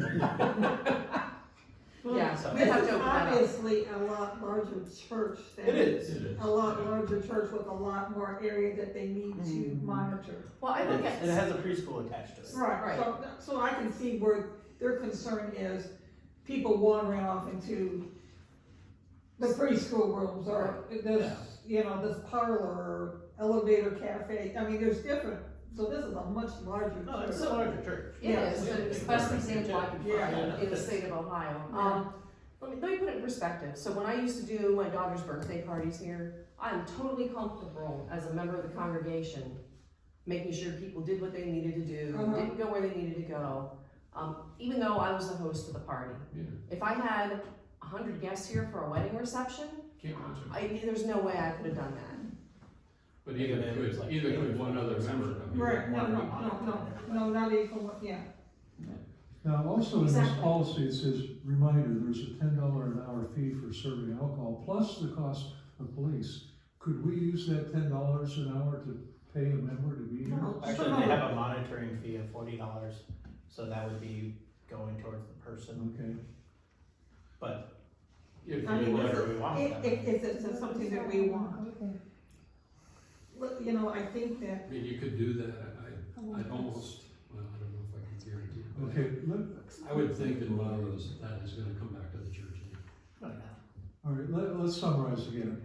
yeah, So- we have This to is open that up. obviously a lot larger church than. It is. It is. A lot larger church with a lot more area that they need to Mhm. monitor. Well, I think It has a preschool attached to it. Right, so I can see where their concern is people wandering off into the preschool rooms or this, this parlor or elevator cafe. I mean, there's different, so this is a much larger No, it's church. a larger church. It is, but it's the best example I can Yeah. find in the state of Ohio. Let me put it in perspective. So when I used to do my daughter's birthday parties here, I'm totally comfortable as a member of the congregation, making sure people did what they needed to do, Uh-huh. didn't go where they needed to go, even though I was the host of the party. Yeah, If I had 100 guests here for a wedding reception, can't watch it. there's no way I could have done that. But either could one other member come in. Right, no, not equal, yeah. Now, also in this Exactly. policy, it says, reminder, there's a $10 an hour fee for serving alcohol, plus the cost of police. Could we use that $10 an hour to pay a member to be here? No. Actually, they have a monitoring fee of $40, so that would be going towards the person, Okay, but If I mean, whatever we want. if it's something that we want. Okay. Look, I think that, I mean, you could do that, I'd almost, well, I don't know if I can guarantee it. but okay, I would think that a lot of those, that is gonna come back to the church. all right, let's summarize again.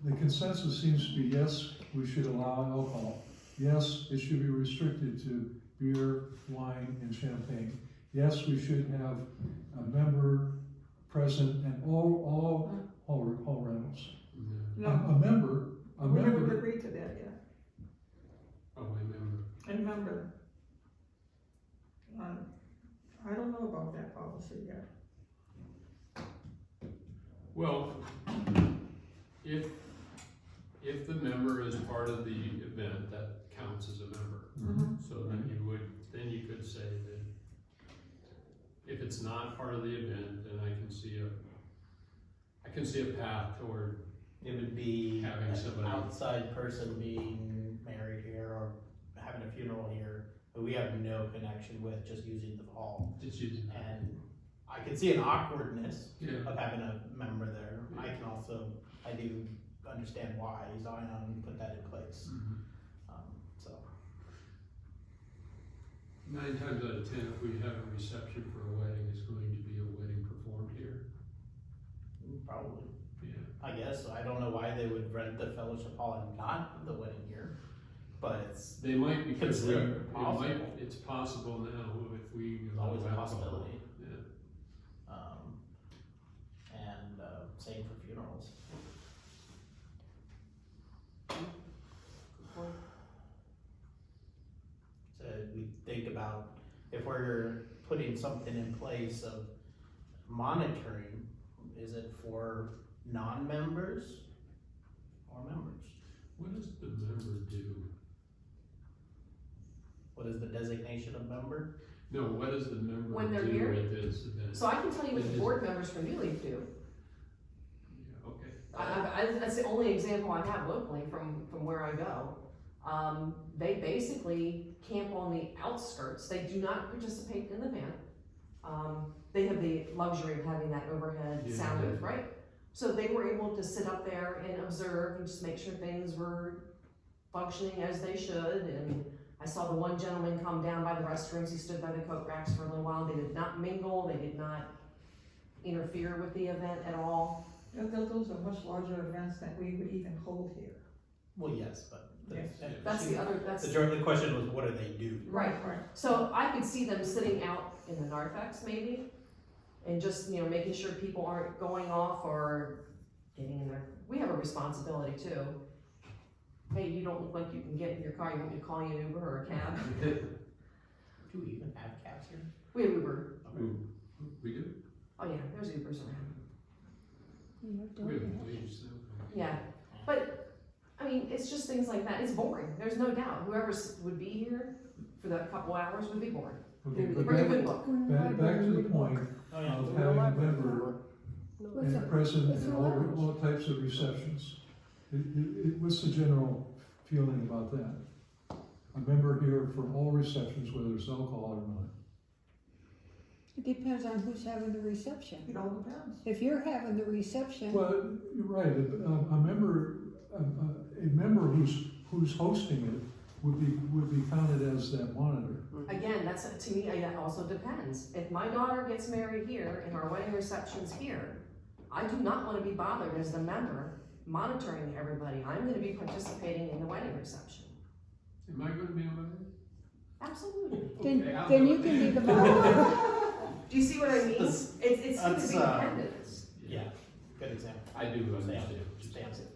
The consensus seems to be, yes, we should allow alcohol. Yes, it should be restricted to beer, wine, and champagne. Yes, we should have a member present and all rentals. Yeah. no, A member, we haven't agreed to that yet. Oh, I remember. And remember, I don't know about that policy yet. Well, if the member is part of the event, that counts as a member. Mm-hmm. So then you could say that if it's not part of the event, then I can see a path toward, It would be Having an somebody- outside person being married here or having a funeral here, but we have no connection with, just using the hall. just using that. And I can see an awkwardness Yeah. of having a member there. I do understand why Zion put that in place. Mhm. So, 9 times out of 10, if we have a reception for a wedding, it's going to be a wedding performed here. probably, Yeah. I guess, I don't know why they would rent the fellowship hall and not the wedding here, but it's, They might because Consider it possible. it's possible now with if we It's allow always a alcohol. possibility. Yeah. And same for funerals. So we think about if we're putting something in place of monitoring, is it for non-members or members? What does the member do? What is the designation of member? No, what does the member When they're do here? at this event? So I can tell you what It the is- board members for New Leaf do. Yeah, okay. That's the only example I have locally from where I go. They basically camp on the outskirts. They do not participate in the event. They have the luxury of having that overhead Yeah, sound yeah. booth, right? So they were able to sit up there and observe and just make sure things were functioning as they should. And I saw the one gentleman come down by the restrooms. He stood by the coat racks for a little while. They did not mingle. They did not interfere with the event at all. Those are much larger events than we would even hold here. Well, yes, but That's the other, that's. the question was, what do they do? Right. Right. So I could see them sitting out in the narthex maybe, and just, making sure people aren't going off or getting in there. We have a responsibility too. Hey, you don't look like you can get in your car, you want me to call you an Uber or a cab? Do we even have cabs here? We have Uber. We do? Oh yeah, there's Ubers around. We have wage, so. Yeah, but, it's just things like that. It's boring, there's no doubt. Whoever would be here for that couple hours would be bored. Okay, They but bring a back, good book. back to the point Oh, yeah. of having a member What's and a- present what's in a all lounge? types of receptions. What's the general feeling about that? A member here for all receptions, whether it's alcohol or not. It depends on who's having the reception. It all depends. If you're having the reception, Well, you're right, a member who's hosting it would be counted as that monitor. Again, to me, that also depends. If my daughter gets married here and our wedding reception's here, I do not want to be bothered as the member monitoring everybody. I'm going to be participating in the wedding reception. Am I gonna be on Absolutely. then, Okay, I'll then go. you can be the monitor. Do you see what I mean? This- It's going to be dependent. Yeah, good example. I do understand.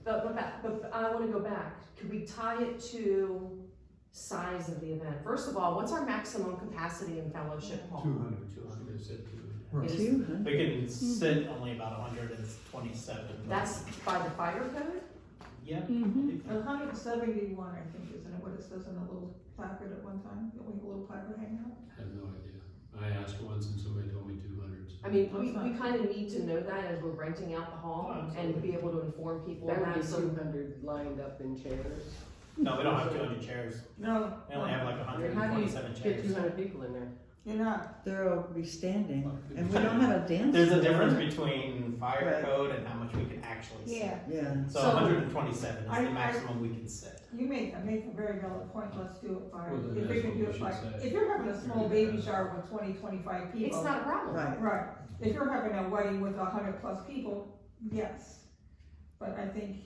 But I want to go back. Could we tie it to size of the event? First of all, what's our maximum capacity in Fellowship Hall? 200. 200. Right. Is- 200. We can sit only about 127. That's by the fire code? Yeah. Mhm. 171, I think, isn't it, what it says in a little placard at one time? The only little placard hanging out? I have no idea. I asked once and somebody told me 200. I mean, we kind of need to know that as we're renting out the hall and be able to inform people There of would be that, so. 200 lined up in chairs. No, we don't have 200 chairs. No. We only have like How do you 127 get chairs. 200 people in there? You're not. They'll all be standing, and we don't have a dance. There's a floor. difference between fire Right. code and how much we can actually sit. Yeah. Yeah, So So- 127 is I- the maximum we can sit. You make a very valid point, let's do it by, Well, then if we that's can what do we it by, should say. if you're having a small baby shower with 20, 25 people. It's not a problem. right. Right, if you're having a wedding with 100+ people, yes, but I think,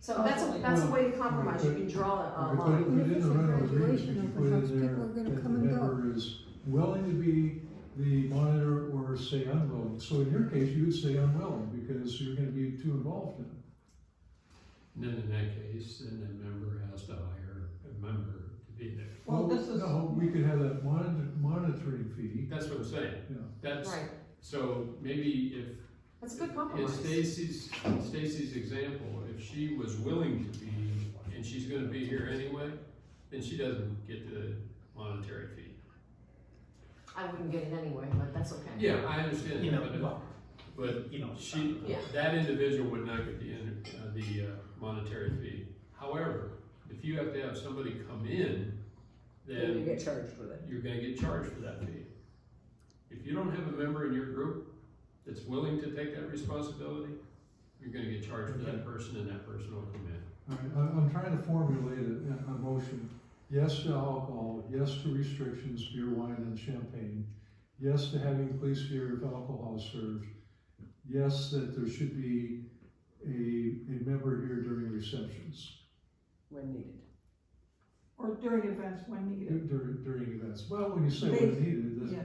So that's a way to compromise. You can draw a If you line. put it in the rental agreement, you Graduation put open house, in there people are gonna that the come and go. member is willing to be the monitor or say unwilling. So in your case, you would say unwilling because you're gonna be too involved in it. And then in that case, then the member has to hire a member to be there. well, this is. No, we could have that monitoring fee, That's what I'm saying. yeah. That's, Right. so maybe That's a good in compromise. Stacy's example, if she was willing to be, and she's gonna be here anyway, then she doesn't get the monetary fee. I wouldn't get it anyway, but that's okay. Yeah, I understand You know, that, well, but you know, she, Yeah. that individual would not get the monetary fee. However, if you have to have somebody come in, Then you then get charged with it. you're gonna get charged for that fee. If you don't have a member in your group that's willing to take that responsibility, you're gonna get charged for that person and that person will come in. All right, I'm trying to formulate a motion. Yes to alcohol, yes to restrictions, beer, wine, and champagne. Yes to having police here if alcohol is served. Yes, that there should be a member here during receptions. When needed. Or during events when needed. during events. Well, when you say when needed, it Yeah,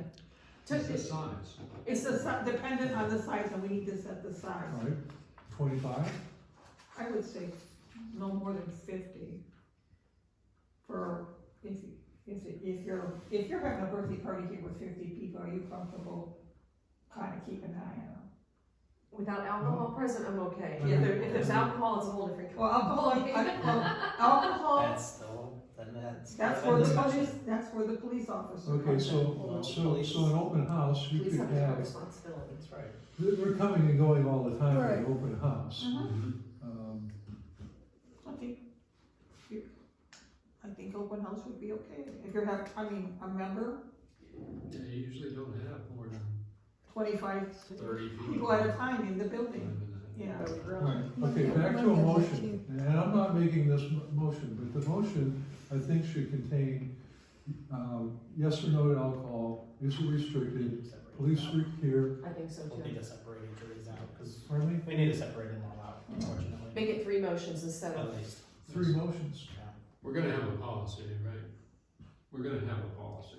doesn't, It's the size. it's dependent on the size, and we need to set the size. all right, 25? I would say no more than 50. For, if you're having a birthday party here with 50 people, are you comfortable kind of keeping an eye on them? Without alcohol present, I'm okay. Yeah. If there's alcohol, it's a whole different. Well, alcohol, That's still, then that's. that's where the police officer. Okay, comes in. so an open house, you Police could have their have, responsibility. That's right. they're coming and going all the time at Right. an open house. Mhm. Um, I think open house would be okay. If you're a member, They usually don't have more than 25 30 people at a time in the building, yeah. Right, okay, back to a motion, and I'm not making this motion, but the motion, I think, should contain, yes or no to alcohol, is it restricted, police here, I think so We'll too. need to separate each of these out, because pardon me, we need to separate them all out, unfortunately. Make it 3 motions instead of, At least. 3 motions. Yeah. We're gonna have a policy, right? We're gonna have a policy.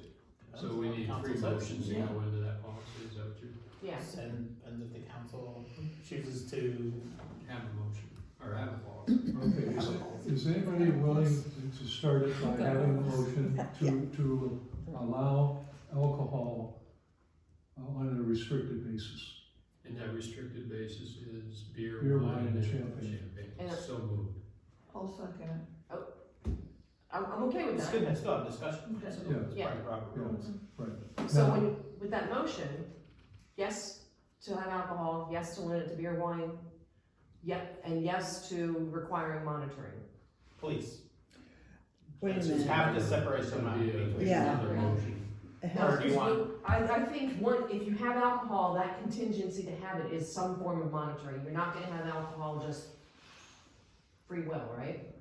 So we need 3 Council says, motions to yeah. go into that policy, is that what you yes. And if the council chooses to, have a motion, or have a policy? Okay, is anybody willing to start it by having a motion to allow alcohol on a restricted basis? And that restricted basis is beer, Beer, wine, wine, and and champagne. And- So moved. I'll second it. I'm okay with it's that. good, it's still have discussion. Okay. So Yeah. it's part of Robert Yeah. rules. Right. So Now- when, with that motion, yes to have alcohol, yes to limit it to beer, wine, and yes to requiring monitoring. Police. Wait a Just minute. have to separate them out. It's gonna be between Yeah. another them. motion. It No, has- Or do you want- I think if you have alcohol, that contingency to have it is some form of monitoring. You're not gonna have alcohol just free will, right?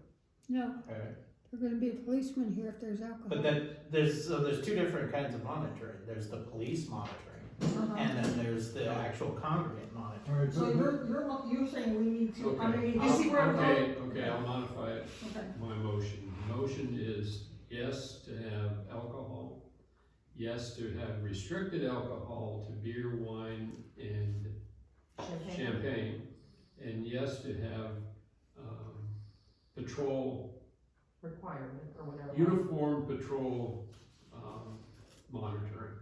No, Okay. there's gonna be a policeman here if there's alcohol. But then, there's 2 different kinds of monitoring. There's the police monitoring, Uh-huh. and then there's the actual congregate All monitoring. right, So but- you're saying we need to, Okay. underneath. You see where I'm going? Okay, I'll modify it. Okay. My motion. The motion is yes to have alcohol, yes to have restricted alcohol to beer, wine, and champagne, and yes to have, patrol, Requirement or whatever. uniform patrol, monitoring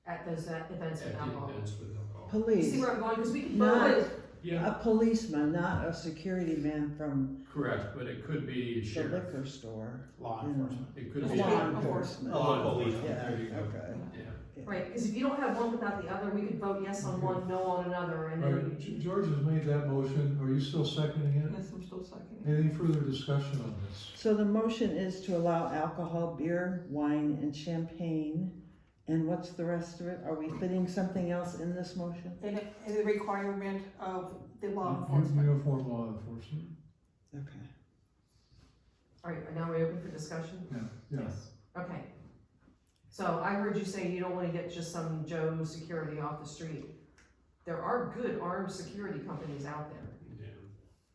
At those events at with the alcohol. events with alcohol. You Police, see where I'm going? Because we can Not- vote. Yeah, a policeman, not a security man from correct, but it could be a the sheriff. liquor store. Law Yeah. enforcement. It could be. Law enforcement. A local police. Yeah, There you go. okay. Yeah. Right, because if you don't have one without the other, we could vote yes on one, no on another, and All then right, George has made that motion, are you still seconding it? Yes, I'm still seconding. Any further discussion on this? So the motion is to allow alcohol, beer, wine, and champagne. And what's the rest of it? Are we fitting something else in this motion? And the requirement of the law enforcement. Uniform law enforcement, Okay. all right, now we're open for discussion? yeah. Okay. So I heard you say you don't wanna get just some Joe security off the street. There are good armed security companies out there Yeah.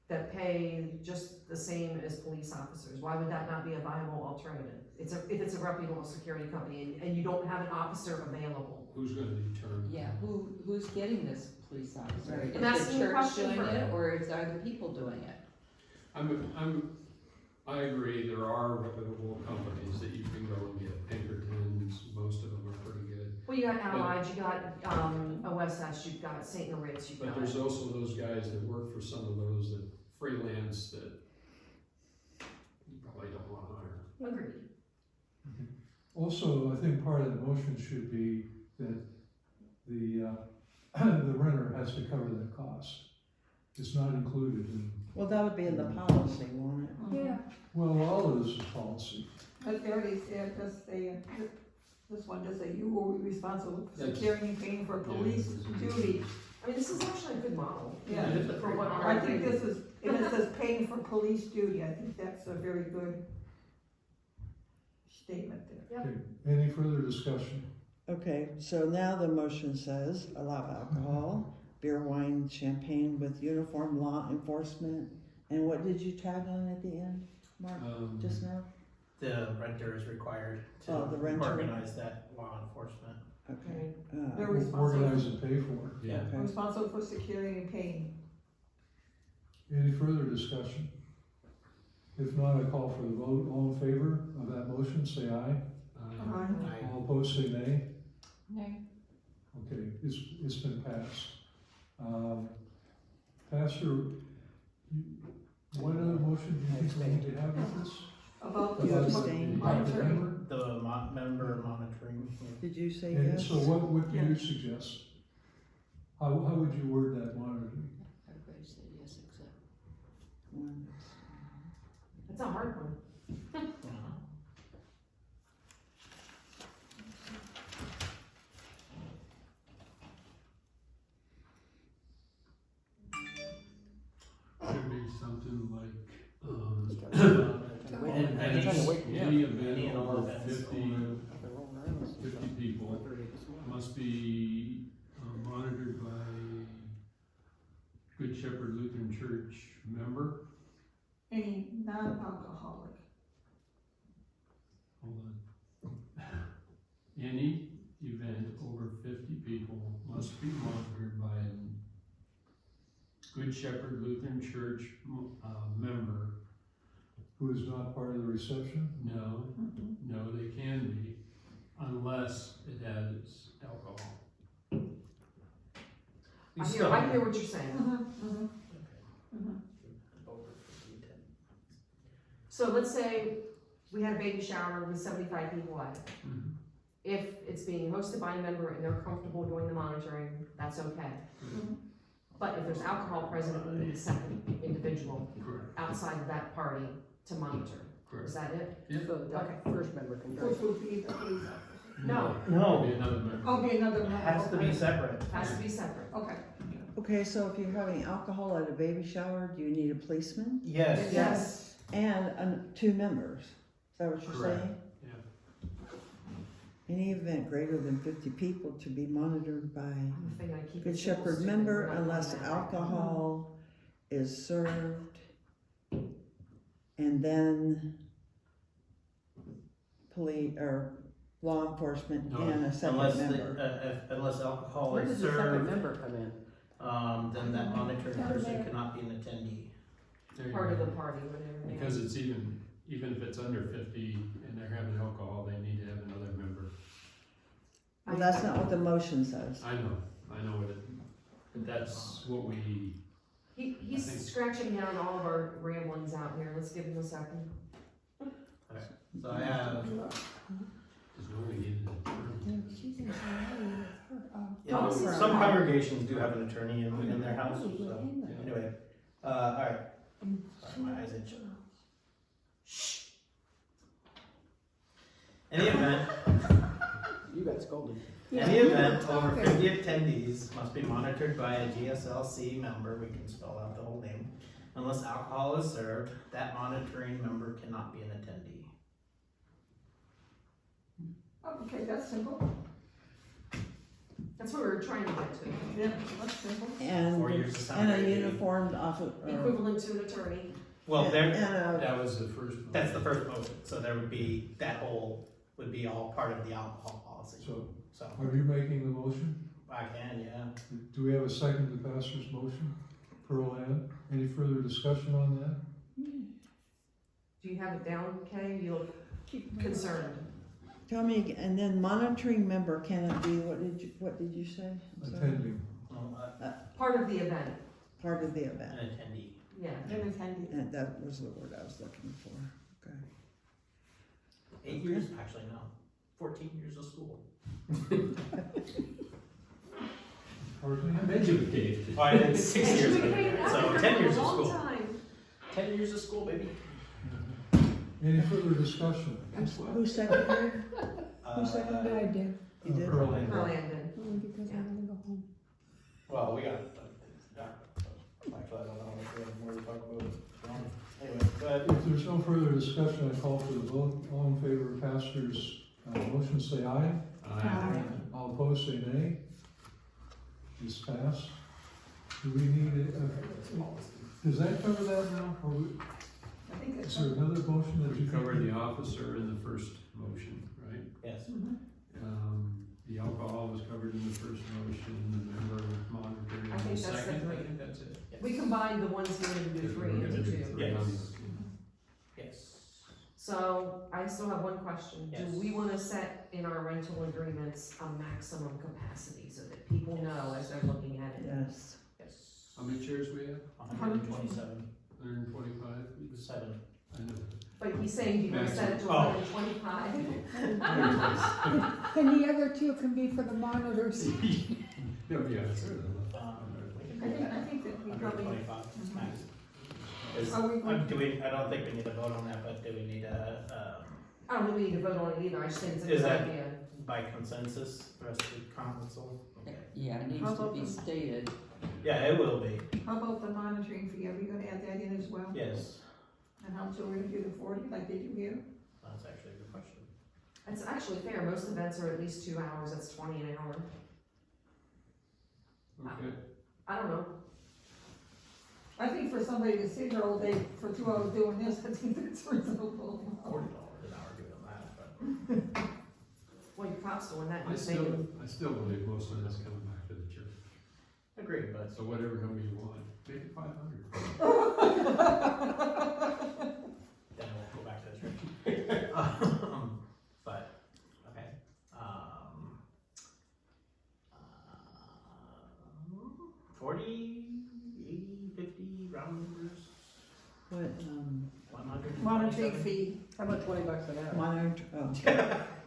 that pay just the same as police officers. Why would that not be a viable alternative? If it's a reputable security company and you don't have an officer available. Who's gonna determine? Yeah, who's getting this police officer? Right. Is I'm asking the a church question doing for- it, or are the people doing it? I agree, there are reputable companies that you can go and get, Pinkertons, most of them are pretty good. Well, you got Allied, you got, a Westside, you've got St. Moritz, you've But got. there's also those guys that work for some of those that freelance that you probably don't wanna hire. Agreed. Also, I think part of the motion should be that the, the renter has to cover that cost. It's not included in, Well, that would be in the policy, won't it? Yeah, well, all of this is policy. But they already said, this one does say you will be responsible for That's- securing and paying for police duty. I mean, this is actually a good model. Yeah. For what I our. think this is, if it says paying for police duty, I think that's a very good statement there. Okay, any further discussion? Okay, so now the motion says allow alcohol, beer, wine, champagne with uniform law enforcement. And what did you tag on at the end, Mark, just now? The renter is required to Oh, the renter. organize that law enforcement. Okay. They're Who responsible, organize and pay for it. Yeah. Okay. responsible for security and paying. Any further discussion? If not, I call for the vote. All in favor of that motion, say aye. Aye. All opposed, say nay. Nay. Okay, it's been passed. Pastor, what other motion do you think we need to have with this? About You the abstain. About the monitoring. member? The member monitoring. Did you say And yes? so what do you Yes. suggest? How would you word that monitoring? Everybody said yes except. One. It's a hard one. Should be something like, And any event Any and all over events 50 people must be monitored by Good Shepherd Lutheran Church member. Any non-alcoholic. Hold on. Any event over 50 people must be monitored by a Good Shepherd Lutheran Church member. Who is not part of the reception? No, no, they can be, unless it has alcohol. I hear what you're saying. Over 50, 10. So let's say we had a baby shower with 75 people at it. Mhm. If it's being hosted by a member and they're comfortable doing the monitoring, that's okay. But if there's alcohol present, we need a second individual Correct, outside of that party to monitor. Is correct. that it? So that Okay. first member can drink. Which would be the police officer. No, No. Be another member. Oh, be another member. Has to be separate. has to be separate. Okay. Okay, so if you're having alcohol at a baby shower, do you need a policeman? Yes. Yes. And 2 members? Is that what you're Correct. saying? Yeah. Any event greater than 50 people to be monitored by The thing I keep Good it simple, Shepherd stupid, member we're not doing unless that. alcohol is served. And then police or law enforcement No, and a second Unless, member. unless alcohol Where is does the second served, member come in? then that monitoring Down person there. cannot be an attendee. There you Part of go. the party, whatever. yeah. Because it's even if it's under 50 and they're having alcohol, they need to have another member. Well, that's not what the motion says. I know what it, but that's what we, I He's think- scratching down all of our ramblings out here. Let's give him a second. So I have, is what we needed. She's in Hawaii with her, Policies are some hard. congregations do have an attorney in their house, so, anyway, alright. Sorry, my eyes itch. Shh. Any event, You got scolded. any event over 50 attendees must be monitored by a GSLC member, we can spell out the whole name. Unless alcohol is served, that monitoring member cannot be an attendee. Okay, that's simple. That's what we were trying to get to. Yeah, that's simple. And, 4 years of and a sound. uniformed officer. Equivalent to an attorney. Well, there, And That was the first one. that's the first motion, so there would be, that whole would be all part of the alcohol policy, So so, are you making the motion? I can, yeah. Do we have a second to Pastor's motion? Pearl Ann, any further discussion on that? Do you have it down, Kay? You look concerned. tell me, again, and then monitoring member, can it be, what did you say? I'm sorry. Attending. Well, Part of the event, Part of the event. an attendee. yeah. An attendee. And that was the word I was looking for. Okay. 8 years, actually no, 14 years of school. Pardon me? I'm educated. Oh, I did 6 years of Educated it, so applicant 10 for a years of long school. time. 10 years of school, baby. Any further discussion? Who seconded? Who Uh, seconded? I did, You did? Pearl Ann. Pearl Ann did. only because I'm gonna go home. Well, we got, actually, I don't know if we're talking about. Anyway, but If there's no further discussion, I call for the vote. All in favor of Pastor's motion, say aye. All opposed, say nay. It's passed. Do we need, does that cover that now? Or we- I think think it's. Is there another motion that We you covered the officer in the first motion, right? Yes. The alcohol was covered in the first motion, the member monitoring I in think the that's the second. three. I think that's it. Yes. We combined the ones here and do Because three we're gonna into do two. three on Yes. the- Yes. So I still have one question. Yes. Do we wanna set in our rental agreements a maximum capacity so that people know as they're looking at it? Yes. Yes. How many chairs we have? 127. 125? 7. I know. But he's saying you wanna set it to Oh. 125? And the other two can be for the monitors. No, yeah, it's good. I think that we probably. 125 max. Are we going- I don't think we need to vote on that, but do we need a, I don't think we need to vote on it either, I just think it's a Is good that- idea. by consensus, the rest of the council? Okay. Yeah, it needs How to about be the- stated. Yeah, it will be, How about the monitoring fee? Are we gonna add that in as well? yes. And how much are we gonna do the 40 like they do here? That's actually a good question. It's actually fair, most events are at least 2 hours, that's 20 an hour. Okay. I don't know, I think for somebody to sit here all day for 2 hours doing this, I think that's reasonable. $40 an hour, give them that, but. well, your cops doing that, I you're still, saving, I still believe most of that's coming back to the church. Agreed, but. So whatever number you want, make it 500. Then we'll go back to the church. But, okay. 40, 80, 50 round numbers, What, 100. Monitoring fee. How about $20 an hour? monitor,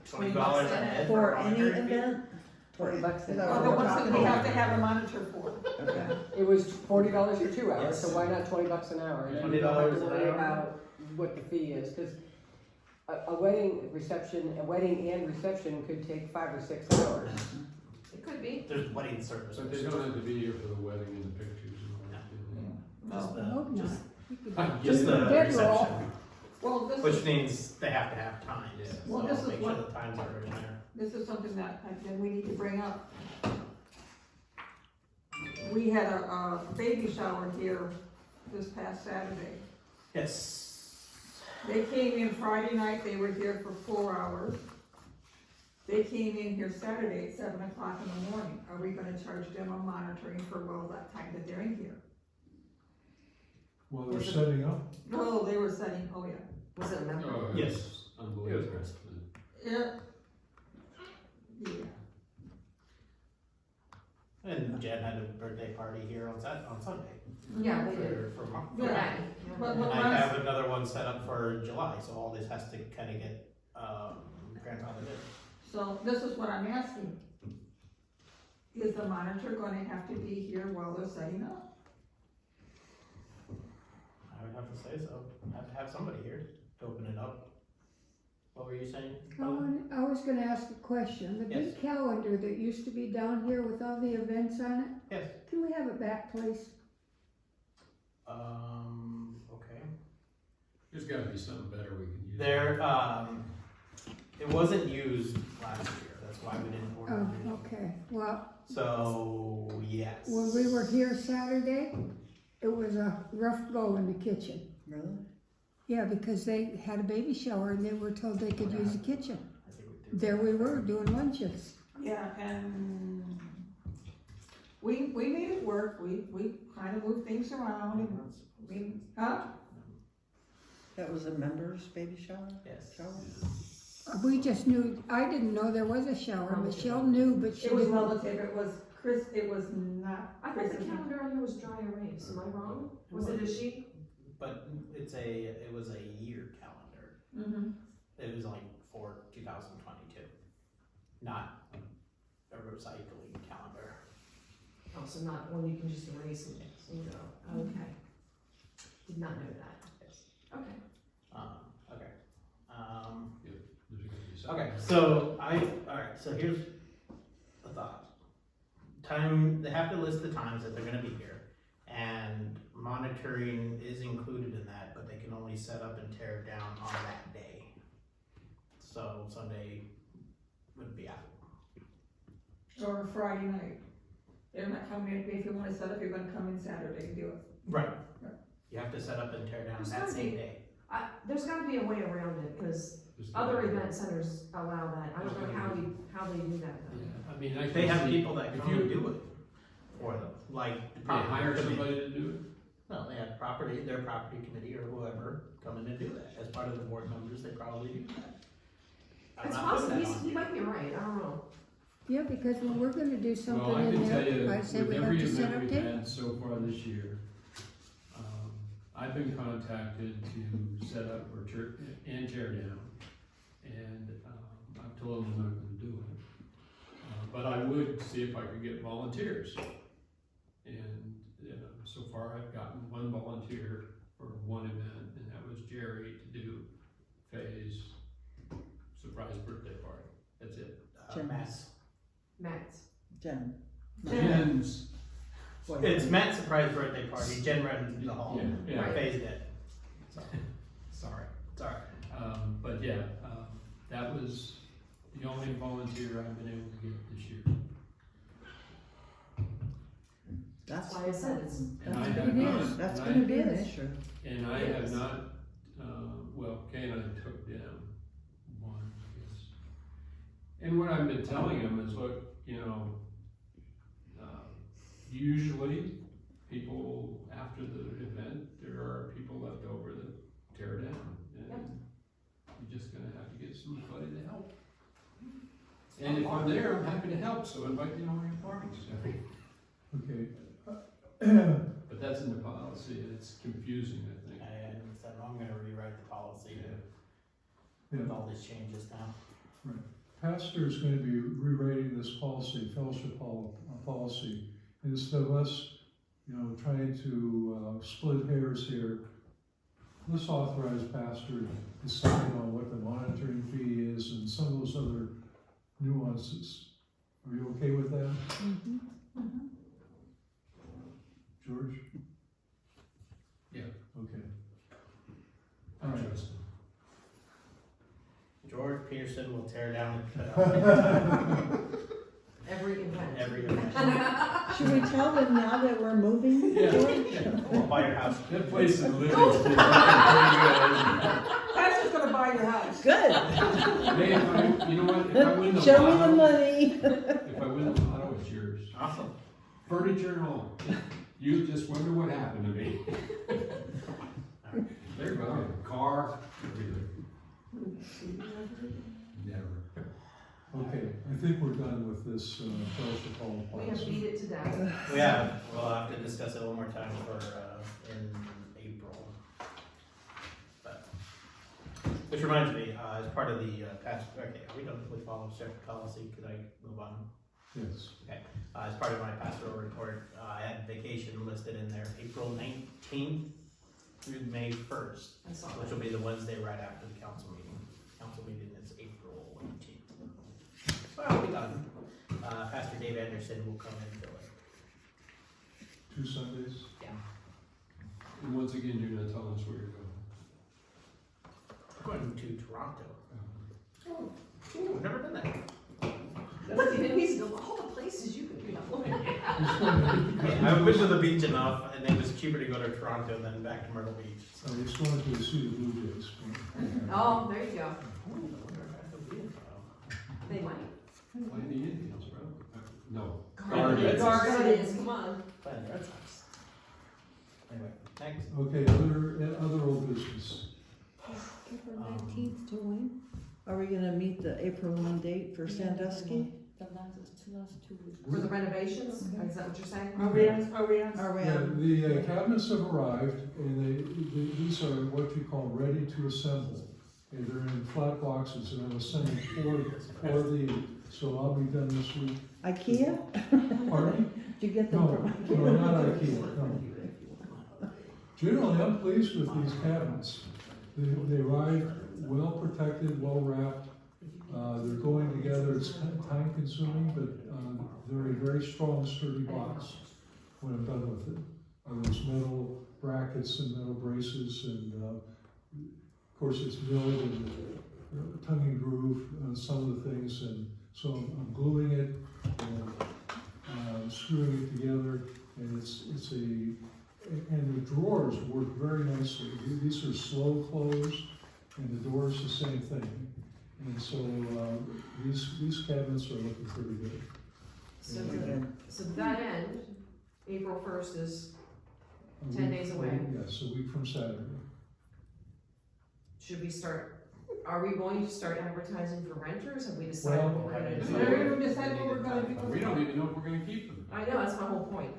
$20 a head for any monitoring fee? event? $20 Is an that Oh, what the we're ones that talking we about? have to have a monitor for. Okay. It was $40 for 2 hours, Yes. so why not $20 an hour? And then you don't $20 have to an worry hour. about what the fee is, cause a wedding reception, a wedding and reception could take 5 or 6 hours. it could be. There's wedding service. But they don't have to be here for the wedding and the pictures and all that. Just I hope the, not. just, You could- just the Dead roll. reception, Well, this which is, means they have to have times, Yeah. Well, so this is make sure what- the times are in there. this is something that I think we need to bring up. We had a baby shower here this past Saturday. Yes. They came in Friday night, they were here for 4 hours. They came in here Saturday at 7 o'clock in the morning. Are we gonna charge them a monitoring for, well, that time that they're in here? Well, they're setting up. No, they were setting, oh yeah. Was it a member? Oh, Yes. it's unbelievable. Yeah. Yeah. And Jen had a birthday party here on Sunday. Yeah, they did. For For that, yeah. But- And I have another one set up for July, so all this has to kinda get, grandfathered in. So this is what I'm asking. Is the monitor gonna have to be here while they're setting up? I would have to say so, have to have somebody here to open it up. What were you saying? I was gonna ask a question. The Yes. big calendar that used to be down here with all the events on it, Yes. can we have it back, please? Okay. There's gotta be something better we can use. There, it wasn't used last year, that's why we didn't order Oh, it. okay. Well, So, yes. when we were here Saturday, it was a rough go in the kitchen. Really? Yeah, because they had a baby shower and they were told they could use the kitchen. I think we do. There we were doing lunches. Yeah, and we made it work. We kind of moved things around and we, huh? That was a member's baby shower? Yes. Shower? We just knew, I didn't know there was a shower. Michelle knew, but she It was didn't. relative. It was Chris, it was not. I thought the Chris's. calendar on here was dry erase, am I wrong? Was it a sheet? But it was a year calendar. Mm-hmm. It was like for 2022, not a recycling calendar. Oh, so not one you can just erase and, you know, okay. Did not know that. Okay. Okay. There's gotta be something. Okay, so alright, so here's the thought. They have to list the times that they're gonna be here, and monitoring is included in that, but they can only set up and tear down on that day. So Sunday would be out. Or Friday night. They're not coming in, if you wanna set up, you're gonna come in Saturday and do it. Right. You have to set up and tear down that same day. There's gotta be a way around it, cause Just other like- event centers allow that. I don't know how they do that though. Yeah, I mean, I They can have see, people that if come you- and do it for them, like. they property hire committee. somebody to do it. Well, they have their property committee or whoever come in and do that, as part of the board members, they probably do that. I'm It's not putting possible, that on you you. might be right, I don't know. Yeah, because when we're gonna do Well, something I in can tell you, there, I say with we have every to set event up we've tables. had so far this year, I've been contacted to set up or and tear down, and, I've told them I'm not gonna do it. But I would see if I could get volunteers. And, so far I've gotten one volunteer for one event, and that was Jerry to do Faye's surprise birthday party. That's it. Matt's. Matt's. Jen. Jen's. It's Matt's surprise birthday party, Jen rented the hall, Yeah, yeah. Faye's dead. So, sorry, But yeah, that was the only volunteer I've been able to get this year. That's That's why I said it's, And I That's have what it not, is. That's and I- gonna be an issue. And I It have is. not, Kay and I took down one, I guess. And what I've been telling them is, look, usually people, after the event, there are people left over that tear down. And you're just gonna have to get somebody to help. And if I'm there, I'm happy to help, so invite me to all your parties. Okay. But that's in the policy, and it's confusing, I think. and said, I'm gonna rewrite the policy Yeah. with all these changes now. Pastor's gonna be rewriting this policy, fellowship policy, instead of us, trying to split hairs here. Let's authorize pastor to decide on what the monitoring fee is and some of those other nuances. Are you okay with that, Mhm. George? Yeah. Okay. I trust them. George Peterson will tear down and cut out every event. every event. Should we tell them now that we're moving, Yeah. George? We'll buy your house. That place in Livingston is pretty Pastor's gonna buy your house. Good. good. Hey, you know what, if I win the Show me the lotto, money. if I win the lotto, it's yours. Awesome. Furniture and all. You just wonder what happened to me. There you go, car, everything. Never. Okay, I think we're done with this fellowship hall We have policy. beat it to death. We'll have to discuss it one more time for, in April. But, which reminds me, as part of the, okay, are we done with follow shepherd policy? Could I move on? Yes. As part of my pastoral report, I had vacation listed in there, April 19th through May 1st, I saw which that. will be the Wednesday right after the council meeting. Council meeting is April 18th. So I'll be done. Pastor Dave Anderson will come and fill it. 2 Sundays? And once again, you're not telling us where you're going. We're going to Toronto. Oh, Ooh, I've never been there. look at him, he's going all the places you could go. I've been to the beach enough, and it was cheaper to go to Toronto than back to Myrtle Beach. So. So he's going to see the Blue Jays. Oh, there you go. I wonder if I'll be in Toronto. They might. Play the Indians, bro. No. Guardians. Guardians, come on. Playing the Red Sox. Anyway, thanks. Okay, other old business. April 19th to when? Are we gonna meet the April 1 date for Sandusky? The last 2 weeks. For the renovations, is that what you're saying? Are we on? Are we Yeah, on? the cabinets have arrived, and these are what you call ready to assemble. And they're in flat boxes, and I was sending four of these, so I'll be done this week. IKEA? Pardon? Did you get them No, from no, not IKEA, no. Generally, I'm pleased with these cabinets. They arrive well protected, well wrapped. They're going together. It's kind of time consuming, but they're a very strong, sturdy box when I'm done with it. Those metal brackets and metal braces, and of course it's milled and tongue and groove on some of the things, and so I'm gluing it and screwing it together, and it's a And the drawers work very nicely. These are slow close, and the door's the same thing. And so, these cabinets are looking pretty good. So, Good. so that end, April 1st is 10 days away. Yes, a week from Saturday. Should we start, are we going to start advertising for renters? Have we decided Well, what we're gonna We do? haven't decided what we're gonna do. We don't even know if we're gonna keep them. I know, that's my whole point.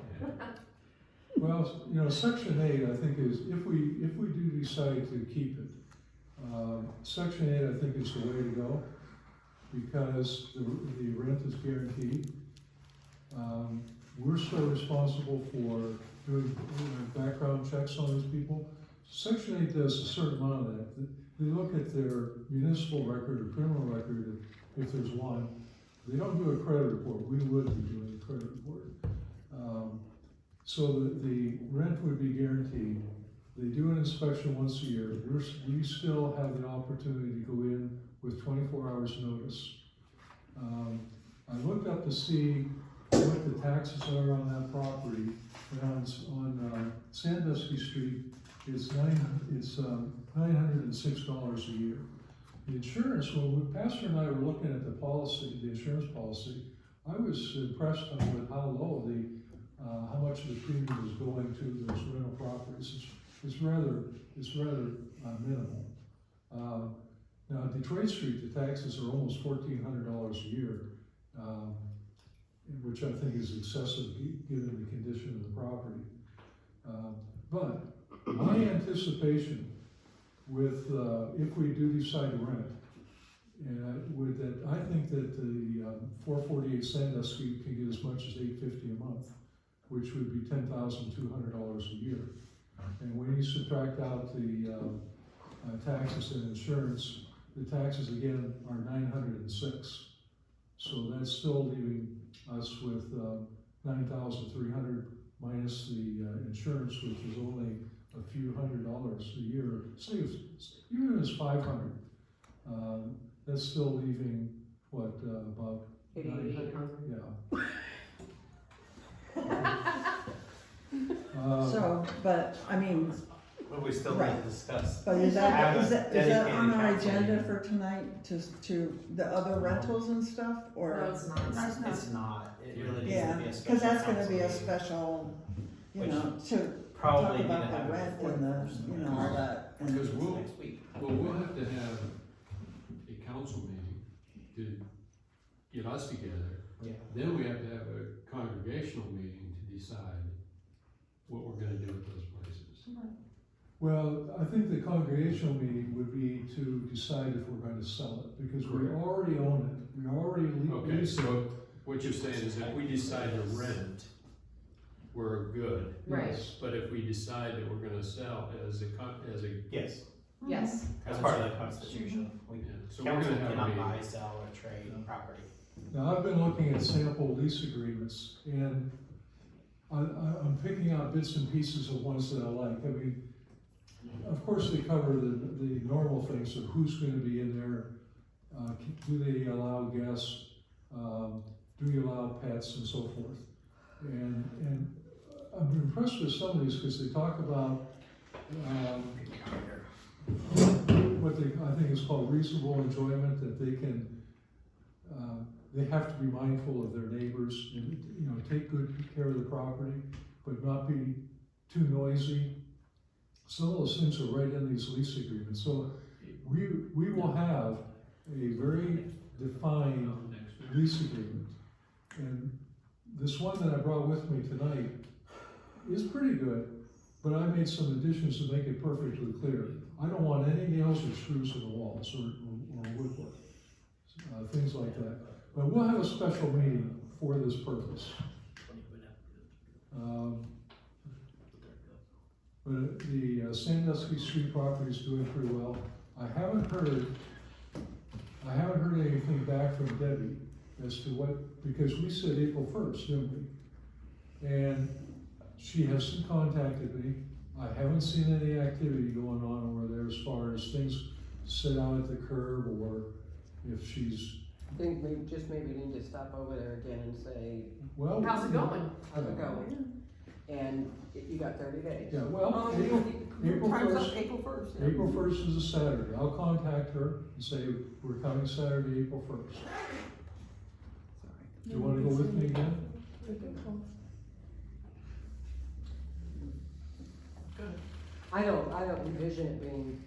Well, you know, Section 8, I think is, if we do decide to keep it, Section 8, I think is the way to go, because the rent is guaranteed. We're still responsible for doing background checks on these people. Section 8 does a certain amount of that. They look at their municipal record or criminal record, if there's one. They don't do a credit report. We would be doing a credit report. So the rent would be guaranteed. They do an inspection once a year. We still have the opportunity to go in with 24 hours notice. I looked up to see what the taxes are on that property. And on Sandusky Street, it's $906 a year. The insurance, when Pastor and I were looking at the policy, the insurance policy, I was impressed with how low how much of the premium is going to those rental properties. It's rather minimal. Now, at Detroit Street, the taxes are almost $1,400 a year, which I think is excessive given the condition of the property. But my anticipation with, if we do decide to rent, I think that the 448 Sandusky can get as much as $850 a month, which would be $10,200 a year. And when you subtract out the taxes and insurance, the taxes again are $906. So that's still leaving us with $9,300 minus the insurance, which is only a few $100s a year. Say even if it's $500, that's still leaving what about 800. yeah. So, but, I mean, But we still Right. need to discuss. but is Have a that on our dedicated agenda council for tonight, to the other rentals and stuff, or? No, it's not. That's not. It's not, it really needs to Yeah, be a cause special that's gonna council be a meeting. special, you Which know, to Probably talk need to about have the it rent before and the the, you know, all that. and- Because we'll next week. we'll have to have a council meeting to get us together. Yeah. Then we have to have a congregational meeting to decide what we're gonna do with those places. Well, I think the congregational meeting would be to decide if we're going to sell it, because we Correct. already own it, we already Okay, lease it. so what you're saying is if we decide to rent, we're good. Right. Yes. But if we decide that we're gonna sell as a, Yes, Yes, that's part of the Constitution. We, yeah, so we're council gonna have a cannot meeting. buy, sell, or trade property. Now, I've been looking at sample lease agreements, and I'm picking out bits and pieces of ones that I like. I mean, of course, they cover the normal things of who's gonna be in there, do they allow guests, do you allow pets, and so forth. And I'm impressed with some of these, because they talk about, what I think is called reasonable enjoyment, that they can, they have to be mindful of their neighbors and, you know, take good care of the property, but not be too noisy. Some of those things are right in these lease agreements. So we will have a very defined lease agreement. And this one that I brought with me tonight is pretty good, but I made some additions to make it perfectly clear. I don't want any nails or screws in the walls or woodwork, things like that. But we'll have a special meeting for this purpose. But the Sandusky Street property is doing pretty well. I haven't heard anything back from Debbie as to what, because we said April 1st, didn't we? And she hasn't contacted me. I haven't seen any activity going on over there as far as things set out at the curb, or if she's, I think we just maybe need to stop over there again and say, well. how's it going? how's it going? and you got 30 days. Yeah, well, Oh, April time's up 1st, April first. April 1st is a Saturday. I'll contact her and say, we're coming Saturday, April 1st. Do you wanna go with me again? I don't envision it being,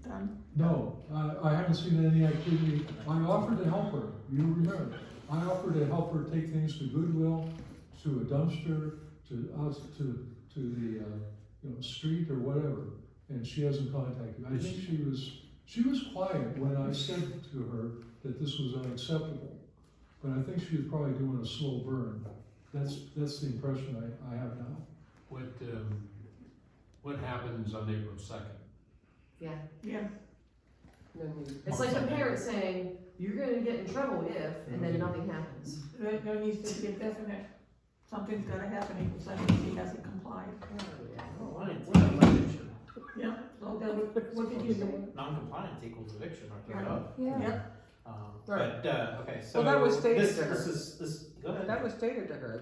Done. No, I haven't seen any activity. I offered to help her, you remember. I offered to help her take things to Goodwill, to a dumpster, to out to the, street or whatever, and she hasn't contacted me. I think she was quiet when I said to her that this was unacceptable, but I think she was probably doing a slow burn. That's the impression I have now. What happens on April 2nd? Yeah, Yeah, it's like a parent saying, you're gonna get in trouble if, and then nothing happens. there needs to be a definite, something's gotta happen April second, he hasn't complied. Yeah, so that what did you say? Non-compliance equals eviction or Right. up. Yeah. Yeah, But, okay, so. Well, that was stated this- to her. Go ahead. that was stated to her,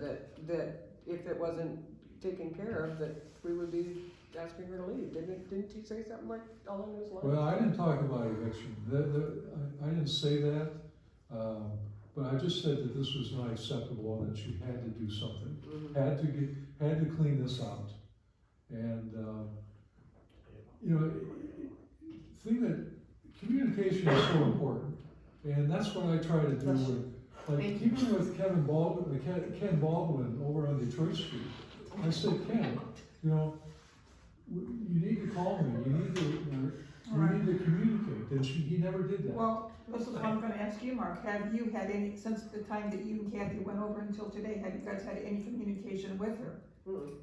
that if it wasn't taken care of, that we would be asking her to leave. Didn't you say something like along those lines? Well, I didn't talk about eviction. I didn't say that, but I just said that this was not acceptable and that she had to do something. Mhm. Had to clean this out. And, thing that, communication is so important. And that's what I try to do with, like, even with Ken Baldwin over on Detroit Street. I said, Ken, you need to call me, you need to communicate, and he never did that. well, this is what I'm gonna ask you, Mark, have you had any, since the time that you and Kathy went over until today, have you guys had any communication with her?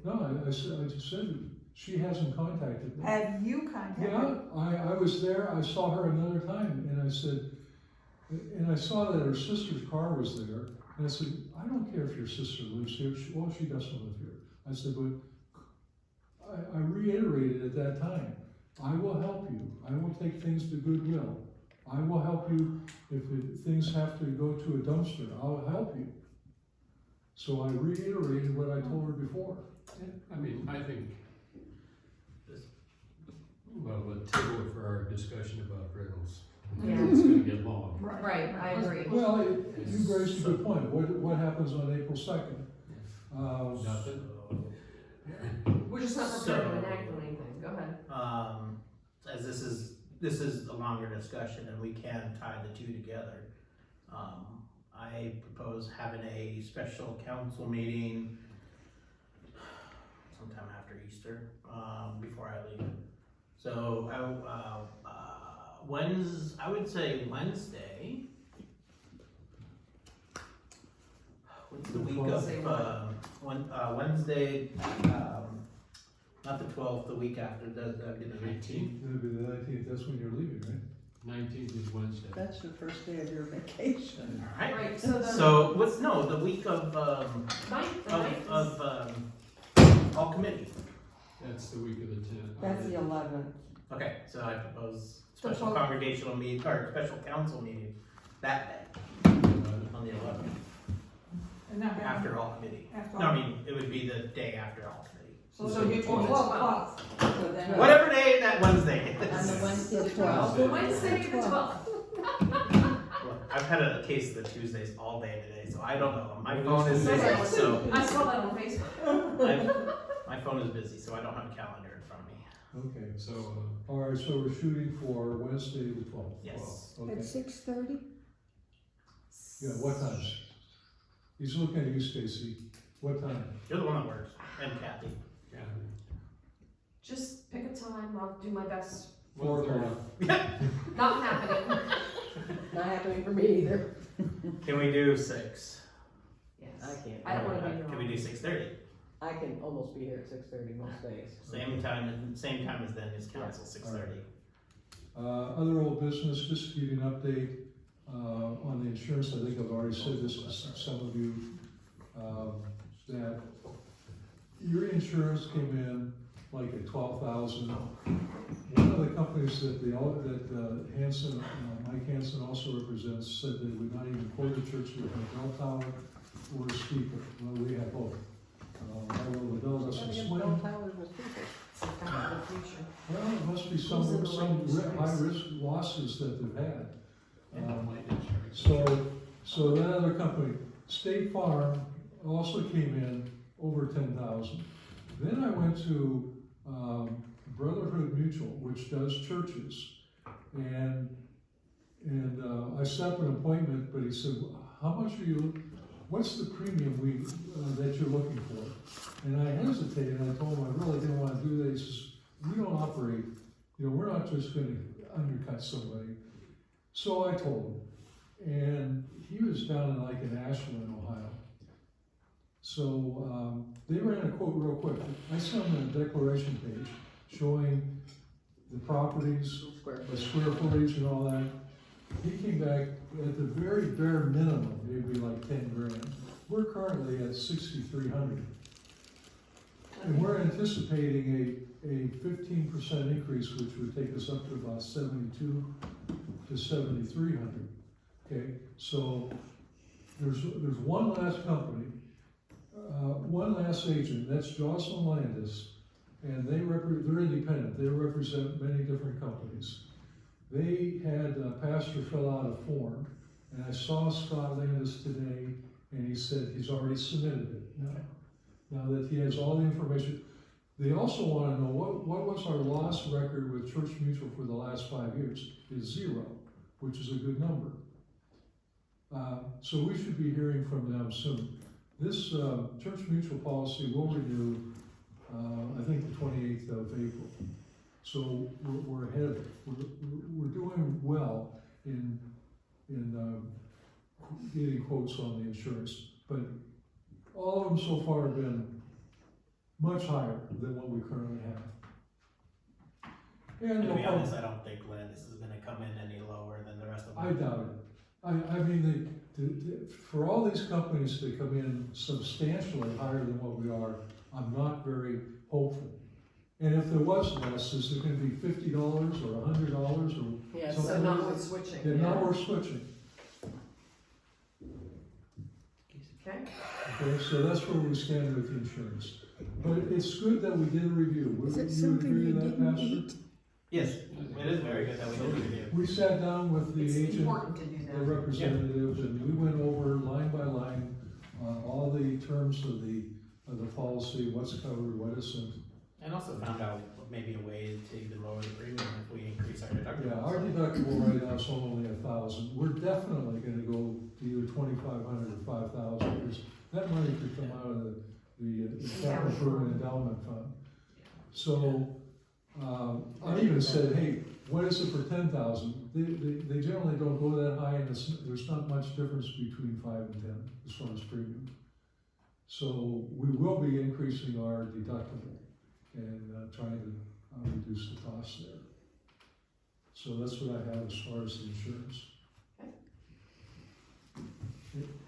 No, I just said, she hasn't contacted me. Have you contacted? Yeah, I was there, I saw her another time, and I said, and I saw that her sister's car was there, and I said, I don't care if your sister lives here, she doesn't live here. I said, but I reiterated at that time, I will help you, I will take things to Goodwill, I will help you if things have to go to a dumpster, I'll help you. So I reiterated what I told her before. I mean, I think, well, let's table it for our discussion about riddles. Yeah. It's gonna get long. Right, I agree. Well, you raised a good point, what happens on April 2nd? Nothing? We're just not prepared to enact on anything, go ahead. As this is a longer discussion and we can tie the two together. I propose having a special council meeting sometime after Easter, before I leave. So, I would say Wednesday. What's the week of, Wednesday, not the 12th, the week after, that'd be the 19th. It'll be the 19th, that's when you're leaving, right? 19th is Wednesday. That's the first day of your vacation. Alright, Right, so the so the week of, ninth, all committee. That's the week of the 10th. That's the 11th. Okay, so I propose The special 12th. congregational meeting, or special council meeting that day, on the 11th, And that happened after all committee. after No, I all? mean, it would be the day after all committee. So you told 12 o'clock. So then, Whatever day that Wednesday on the is. Wednesday the 12th. 12th. Wednesday the 12th. Look, I've had a case of the Tuesdays all day today, so I don't know. My phone is busy, so I saw that on Facebook. my phone is busy, so I don't have a calendar in front of me. Okay, So, all right, so we're shooting for Wednesday the 12th. Yes. Okay, At 6:30? yeah, what time? He's looking at you, Stacy. What time? You're the one that works, and Kathy. yeah, Just pick a time, I'll do my best. 1:30. Not happening. Not happening for me either. Can we do 6? Yes. I can't. I don't wanna be Can we do 6:30? I can almost be here at 6:30 most days. Same time as then is council, 6:30. Other old business, just to give you an update, on the insurance, I think I've already said this to some of you, that your insurance came in like at 12,000. One of the companies that Hanson, Mike Hanson also represents, said that it would not even quote a church with a bell tower or a speaker. Well, we have both. I will build us a swing. Some kind of the future. Well, it must be Who's in the some race? high-risk losses that they've had. And life insurance. So that other company, State Farm, also came in over 10,000. Then I went to Brotherhood Mutual, which does churches, and I set up an appointment, but he said, "How much are you? What's the premium that you're looking for?" And I hesitated, and I told him I really didn't want to do that. He says, "We don't operate, we're not just going to undercut somebody." So I told him, and he was down in Ashland, Ohio. So they ran a quote real quick. I sent him a declaration page showing the properties, the square footage and all that. He came back at the very bare minimum, maybe like 10 grand. We're currently at 6,300. And we're anticipating a 15% increase, which would take us up to about 72 to 7,300. Okay, so there's one last company, one last agent, that's Jocelyn Landis, and they're independent. They represent many different companies. They had a pastor fill out a form, and I saw Scott Landis today, and he said he's already submitted it. Now that he has all the information, they also want to know what was our loss record with Church Mutual for the last 5 years. It's 0, which is a good number. So we should be hearing from them soon. This Church Mutual policy will renew, I think, the 28th of April. So we're ahead of it. We're doing well in getting quotes on the insurance, but all of them so far have been much higher than what we currently have. And to be honest, I don't think Landis is gonna come in any lower than the rest of them. I doubt it. I mean, for all these companies to come in substantially higher than what we are, I'm not very hopeful. And if there was less, is it gonna be $50 or $100 or Yeah, something? So not worth switching. They're not worth switching. Okay, Okay, so that's where we stand with the insurance. But it's good that we did a review. Is it You something agree you with that, didn't Pastor? eat? Yes, it is very good that we did a review. We sat down with the it's agent, important to do the that. representatives, and we went over line by line, all the terms of the policy, what's covered, what isn't. And also found out maybe a way to even lower the premium if we increase our deductible. Yeah, our deductible right now is only 1,000. We're definitely gonna go to either 2,500 or 5,000, because that money could come out of the capital improvement endowment fund. So, I even said, hey, what is it for 10,000? They generally don't go that high, and there's not much difference between 5 and 10 as far as premium. So we will be increasing our deductible and trying to reduce the cost there. So that's what I have as far as the insurance. Okay.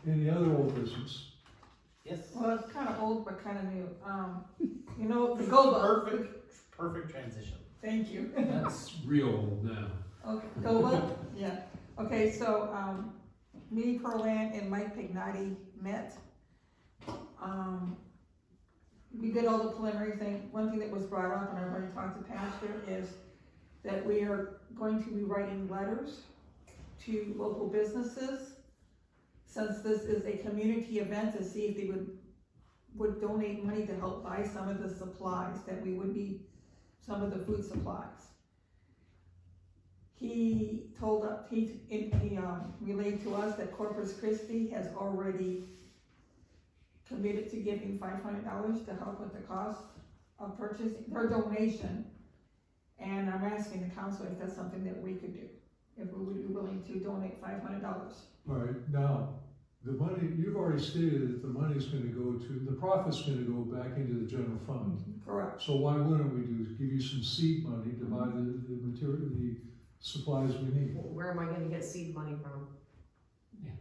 Any other old business? Yes. Well, it's kind of old, but kind of new. The go book. Perfect transition. Thank you. That's real old now. Okay, go book, yeah. Okay, so, me, Perlan, and Mike Pignotti met. We did all the preliminary thing. One thing that was brought up, and I've already talked to Pastor, is that we are going to be writing letters to local businesses, since this is a community event, to see if they would donate money to help buy some of the supplies that we would need, some of the food supplies. He told us, he relayed to us that Corpus Christi has already committed to giving $500 to help with the cost of purchasing, their donation. And I'm asking the council if that's something that we could do, if we would be willing to donate $500. All right, now, the money, you've already stated that the money's gonna go to, the profit's gonna go back into the general fund. Correct. So why wouldn't we give you some seed money to buy the material, the supplies we need? Where am I gonna get seed money from?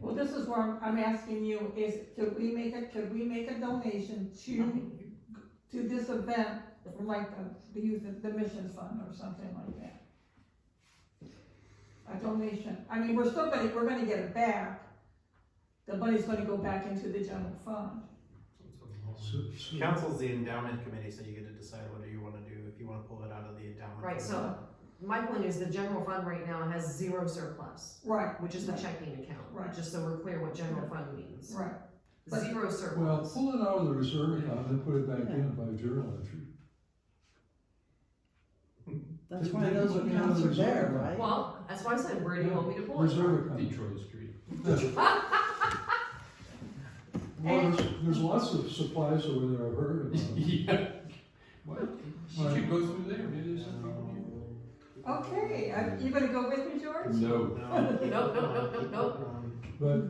Well, this is where I'm asking you, is, could we make a donation to this event, from like the youth, the missions fund or something like that? A donation, I mean, we're gonna get it back, the money's gonna go back into the general fund. Council's the endowment committee, so you get to decide whether you wanna do, if you wanna pull it out of the endowment. Right, fund or so not. my point is the general fund right now has 0 surplus, Right, which is the checking account. Right. Just so we're clear what general fund means. right. But- 0 Well, surplus. pull it out of the reserve account and put it back in by journal entry. That's Take- why take those the money out of accounts the are there, reserve right? Well, that's why I said, where do you want me to pull it from? Reserve account. Detroit Street. Well, there's lots of supplies over there I've heard about. Yeah. What? You should go through there, maybe there's something Okay, you gonna go with me, George? you No. Nope. But,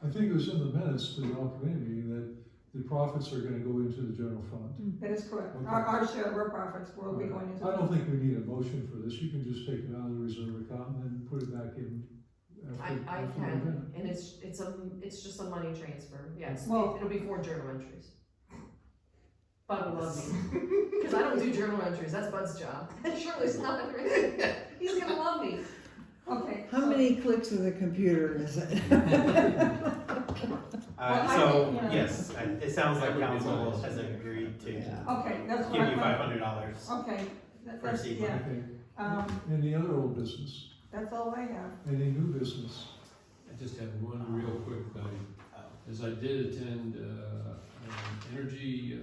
I think it was in the minutes to the all committee meeting that the profits are gonna go into the general fund. That is correct. Okay. Our share of our profits will be going into. I don't think we need a motion for this, you can just take it out of the reserve account and then put it back in after. I after the can, event. and it's just a money transfer, yes, Well- it'll be 4 journal entries. Bud will love me, cause I don't do journal entries, that's Bud's job, Shirley's not, he's gonna love me. Okay. How many clicks of the computer is it? Well, I So, think, you know- yes, it sounds like That would be council nice. has agreed to give Okay, that's what you I. $500. Okay, For that's, seed yeah, Okay, any other old business, that's all I have. any new business? I just have one real quick thing. As I did attend an energy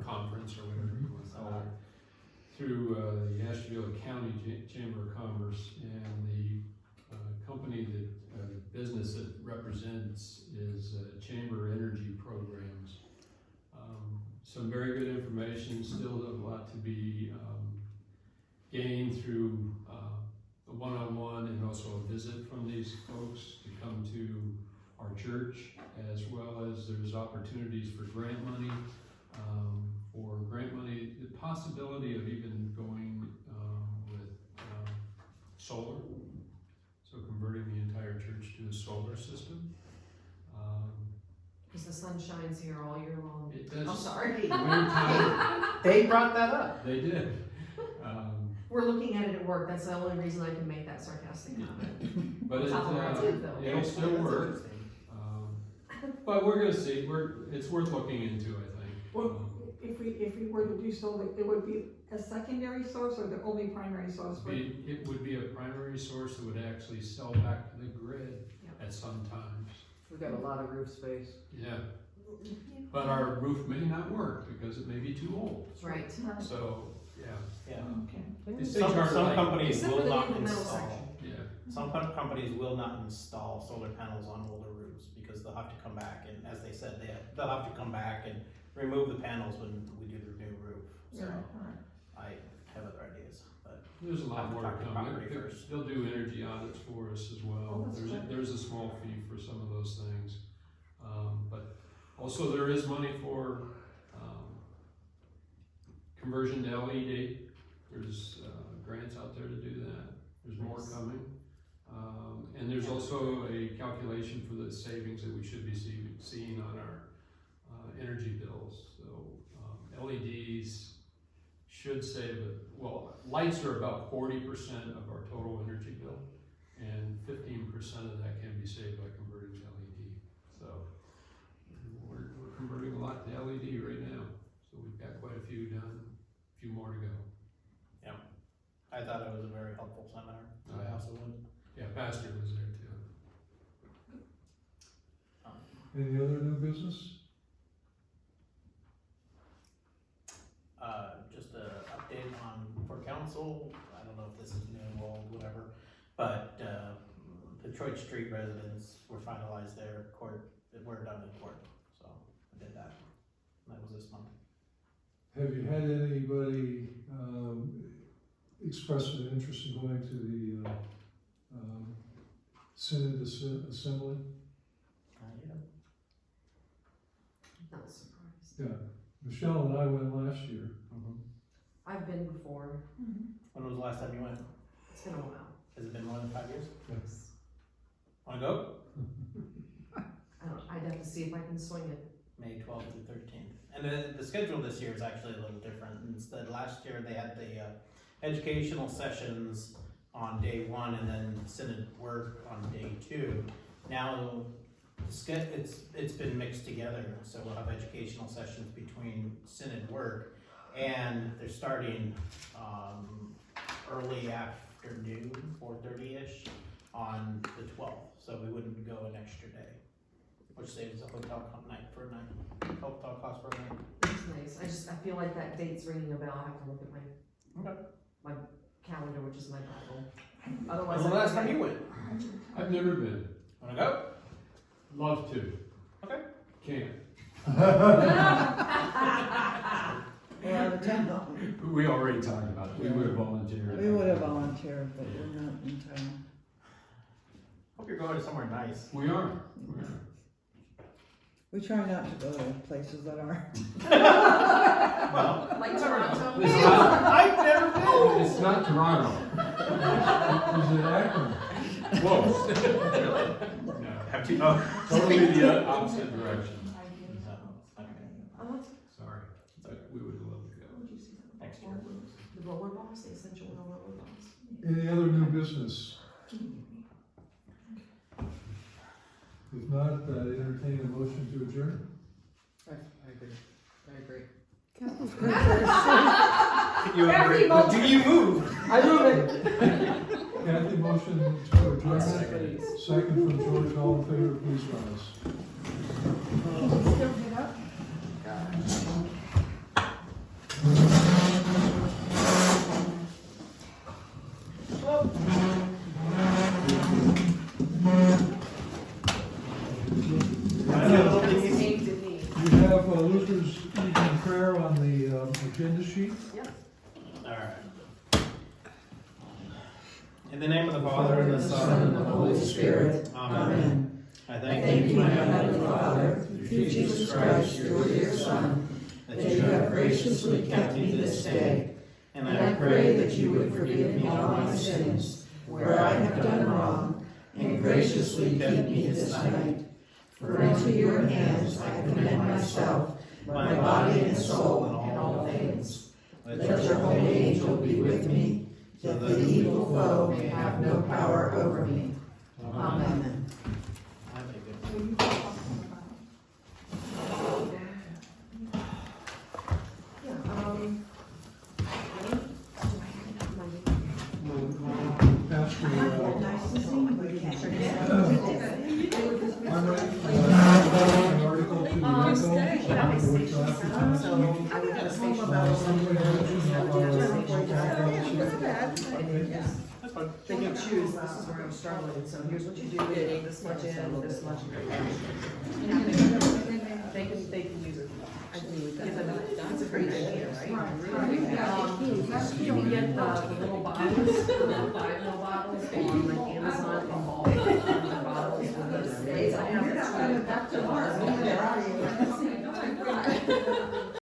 conference or whatever you want to call it, through the Asheville County Chamber of Commerce, and the company that, business that represents is Chamber Energy Programs. Some very good information, still a lot to be gained through the one-on-one and also a visit from these folks to come to our church, as well as there's opportunities for grant money, the possibility of even going with solar, so converting the entire church to a solar system. Cause the sun shines here all year long. It does. I'm sorry. Wintertime, They brought that up. they did. We're looking at it at work, that's the only reason I can make that sarcastic comment. But Top of our tooth, though. it'll still That's work. interesting. But we're gonna see, it's worth looking into, I think. Well, if we were to do so, it would be a secondary source or the only primary source for? It would be a primary source that would actually sell back to the grid Yeah. at some times. We've got a lot of roof space. Yeah, but our roof may not work because it may be too old, Right. so, yeah, Yeah. Okay. These things aren't Some like- companies Except for will the not incremental install. section. yeah. Some companies will not install solar panels on older roofs because they'll have to come back and, as they said, they'll have to come back and remove the panels when we do the new roof. So Yeah, all right. I have other ideas, but There's a lot more to Talk to come. property first. They'll do energy audits for us as Oh, well. that's good. There's a small fee for some of those things. But also there is money for, conversion to LED. There's, grants out there to do that. There's more Nice. coming. And there's also a calculation for the savings that we should be seeing on our, energy bills. So, LEDs should save, lights are about 40% of our total energy bill, and 15% of that can be saved by converting to LED. So we're converting a lot to LED right now. So we've got quite a few done, a few more to go. I thought it was a very helpful seminar. I also would. Yeah, Pastor was there too. Any other new business? Just a update on, for council, I don't know if this is new or whatever, but, the Detroit Street residents were finalized their court, we're done in court, so I did that. And that was this month. Have you had anybody, express an interest in going to the, Synod Assembly? Not surprised. Yeah, Michelle and I went last year. I've been before, When was the last time you went? it's been a while. Has it been more than 5 years? Yes. Wanna go? I'd have to see if I can swing it. May 12th to 13th. And the schedule this year is actually a little different. Instead, last year they had the educational sessions on day 1 and then Synod work on day 2. now it's been mixed together, so we'll have educational sessions between synod work, and they're starting, early afternoon, 4:30-ish, on the 12th, so we wouldn't go an extra day, which saves a hotel night for a night, hotel cost for a night. That's nice. I feel like that date's ringing a bell. I have to look at my calendar, which is my Bible. Otherwise, When's the last time you went? I've never been. Wanna go? Love to. Okay. Can't. We're out of town. We already talked about it. We would have volunteered. We would have volunteered, but we're not in town. Hope you're going to somewhere nice. We are. We are. We try not to go to places that are. Well, like Toronto. It's not, I've never been. it's not Toronto. Is it Akron? Whoa. No. Have to, Totally the opposite direction. Sorry. But we would love to go. Next year. The roller balls, the essential roller balls. Any other new business? If not, entertain a motion to adjourn. I agree. You agree? Do you move? I move it. Kathy, motion to adjourn. Second from George, all in favor, please rise. Still get up? You have Luther's evening prayer on the agenda sheet. Alright. In the name of the Father, and the Son, and the Holy Spirit. Amen. I thank you, my heavenly Father, through Jesus Christ, your dear Son, that you have graciously kept me this day. And I pray that you would forgive me all my sins, where I have done wrong, and graciously keep me this night. For into your hands I commend myself, my body and soul, and all things. Let your holy angel be with me, that the evil foe may have no power over me. Amen. Pastor, Nice to see you again. I'm ready. An article to the Echo, which will have to pass. I would have a station. They can choose, this is where I'm struggling, so here's what you do, this much in, this much in. They can use it. I agree with that. That's a great idea, right? You can get the little bottles, the little 5 ml bottles on like Amazon and all the bottles. I have